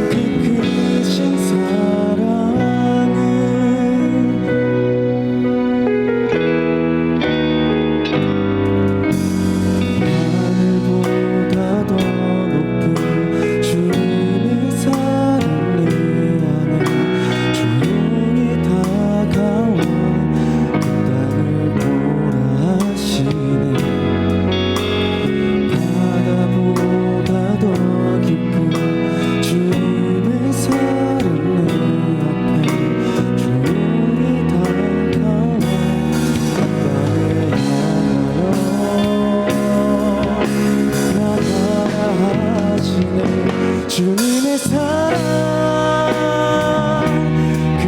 그 크신 사랑을 하늘보다 더 높은 주님의 사랑 내 안에 조용히 다가와 그 땅을 보라 하시네. 바다보다 더 깊은 주님의 사랑 내 앞에 조용히 다가와 그 땅을 향하여 나가라 하시네. 주님의 사랑, 그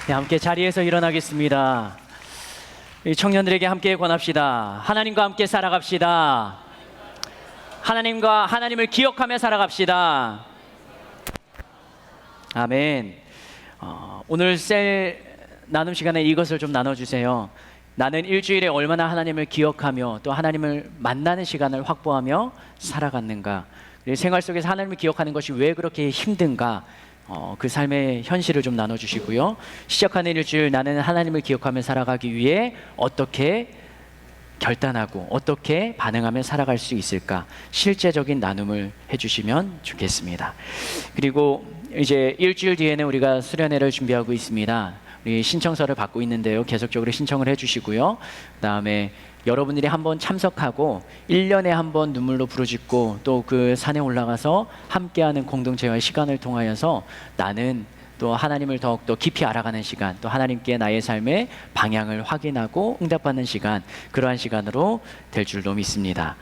네, 함께 자리에서 일어나겠습니다. 이 청년들에게 함께 권합시다. 하나님과 함께 살아갑시다. 하나님을 기억하며 살아갑시다. 아멘. 오늘 셀 나눔 시간에 이것을 좀 나눠주세요. 나는 일주일에 얼마나 하나님을 기억하며 또 하나님을 만나는 시간을 확보하며 살아갔는가. 생활 속에서 하나님을 기억하는 것이 왜 그렇게 힘든가. 그 삶의 현실을 좀 나눠주시고요. 시작하는 일주일 나는 하나님을 기억하며 살아가기 위해 어떻게 결단하고 어떻게 반응하며 살아갈 수 있을까, 실제적인 나눔을 해주시면 좋겠습니다. 그리고 이제 일주일 뒤에는 우리가 수련회를 준비하고 있습니다. 우리 신청서를 받고 있는데요, 계속적으로 신청을 해주시고요. 그 다음에 여러분들이 한번 참석하고 1년에 한번 눈물로 부르짖고 또 그 산에 올라가서 함께하는 공동체와의 시간을 통하여서 나는 또 하나님을 더욱더 깊이 알아가는 시간, 또 하나님께 나의 삶의 방향을 확인하고 응답받는 시간, 그러한 시간으로 될 줄로 믿습니다.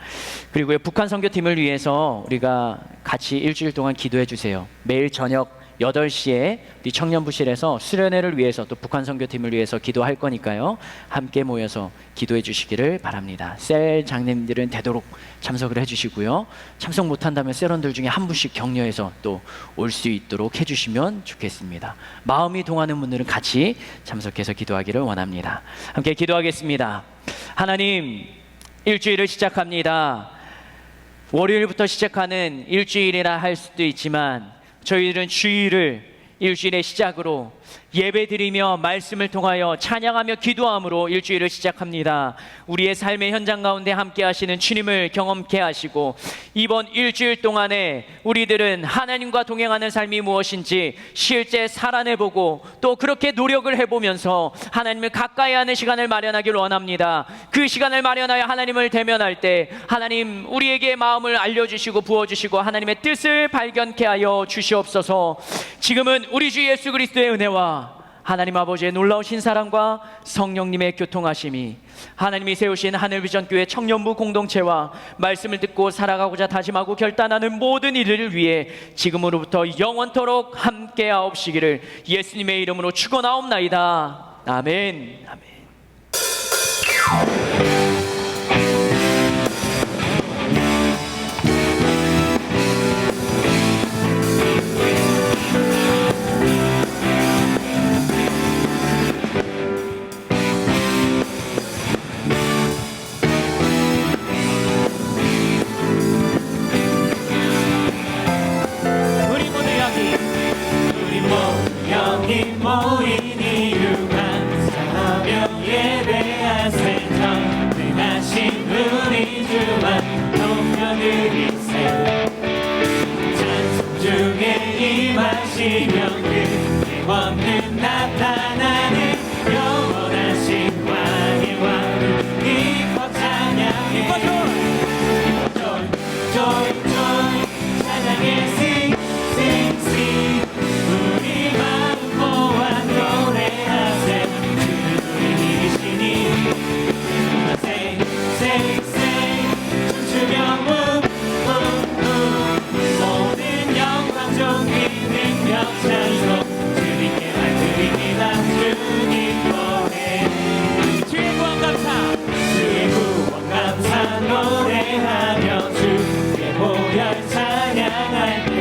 그리고 북한 선교팀을 위해서 우리가 같이 일주일 동안 기도해 주세요. 매일 저녁 8시에 우리 청년부실에서 수련회를 위해서 또 북한 선교팀을 위해서 기도할 거니까요, 함께 모여서 기도해 주시기를 바랍니다. 셀 장님들은 되도록 참석을 해주시고요, 참석 못한다면 셀원들 중에 한 분씩 격려해서 또 올 수 있도록 해주시면 좋겠습니다. 마음이 동하는 분들은 같이 참석해서 기도하기를 원합니다. 함께 기도하겠습니다. 하나님, 일주일을 시작합니다. 월요일부터 시작하는 일주일이라 할 수도 있지만 저희들은 주일을 일주일의 시작으로 예배드리며 말씀을 통하여 찬양하며 기도함으로 일주일을 시작합니다. 우리의 삶의 현장 가운데 함께 하시는 주님을 경험케 하시고, 이번 일주일 동안에 우리들은 하나님과 동행하는 삶이 무엇인지 실제 살아내보고 또 그렇게 노력을 해보면서 하나님을 가까이 하는 시간을 마련하길 원합니다. 그 시간을 마련하여 하나님을 대면할 때 하나님 우리에게 마음을 알려주시고 부어주시고 하나님의 뜻을 발견케 하여 주시옵소서. 지금은 우리 주 예수 그리스도의 은혜와 하나님 아버지의 놀라우신 사랑과 성령님의 교통하심이, 하나님이 세우신 하늘비전교회 청년부 공동체와 말씀을 듣고 살아가고자 다짐하고 결단하는 모든 이들을 위해 지금으로부터 영원토록 함께하옵시기를 예수님의 이름으로 축원하옵나이다. 아멘. 아멘. 모인 이유 감사하며 예배하세. 전능하신 우리 주만 높여드리세. 찬송 중에 임하시며 그의 권능 나타나는 영원하신 왕의 왕을 기뻐 찬양해. 조이 찬양해. sing sing sing. 우리 마음 모아 노래하세. 주는 우리 이시니 say say say. 춤추며 모든 영광 존귀 능력 찬송 주님께 드립니다. 주님 노래. 주의 구원 감사. 주의 구원 감사 노래하며 주의 보혈 찬양할 때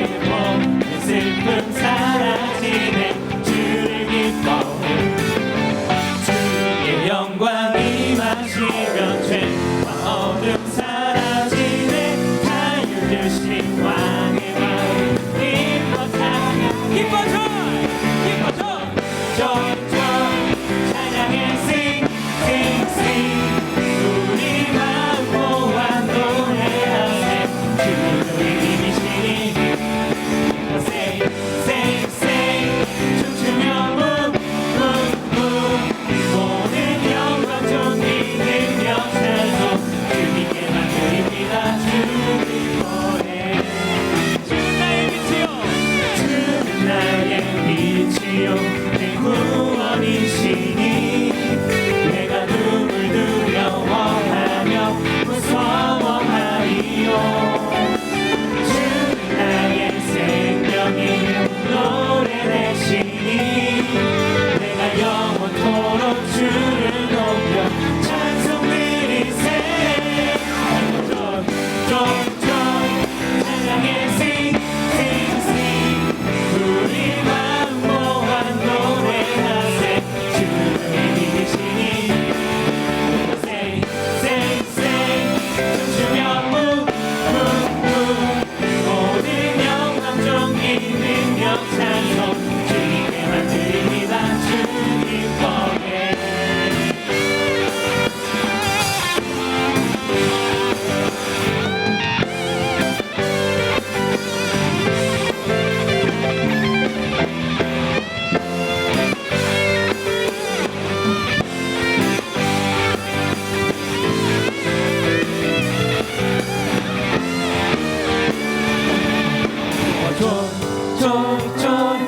joy, joy.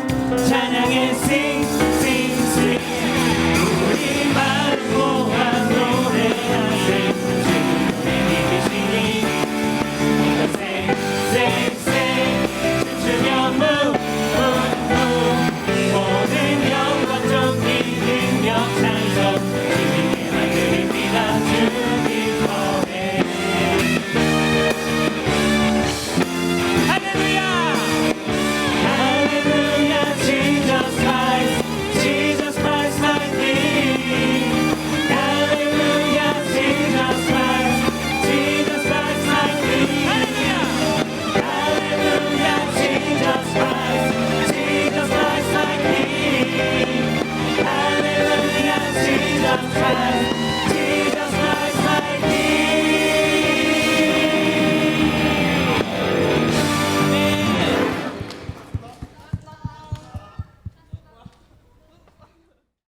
찬양의 sing, sing, sing. 우리 마음 모아 노래하세. 주님이 이기시니. say, say, say. 춤추며 move, move, move. 모든 영광 존귀 능력 찬송 주님께만 드립니다. 주 기뻐해. 할렐루야. 할렐루야. Jesus Christ, Jesus Christ my King. 할렐루야. Jesus Christ, Jesus Christ my King. 할렐루야. Jesus Christ, Jesus Christ my King. 할렐루야. Jesus Christ.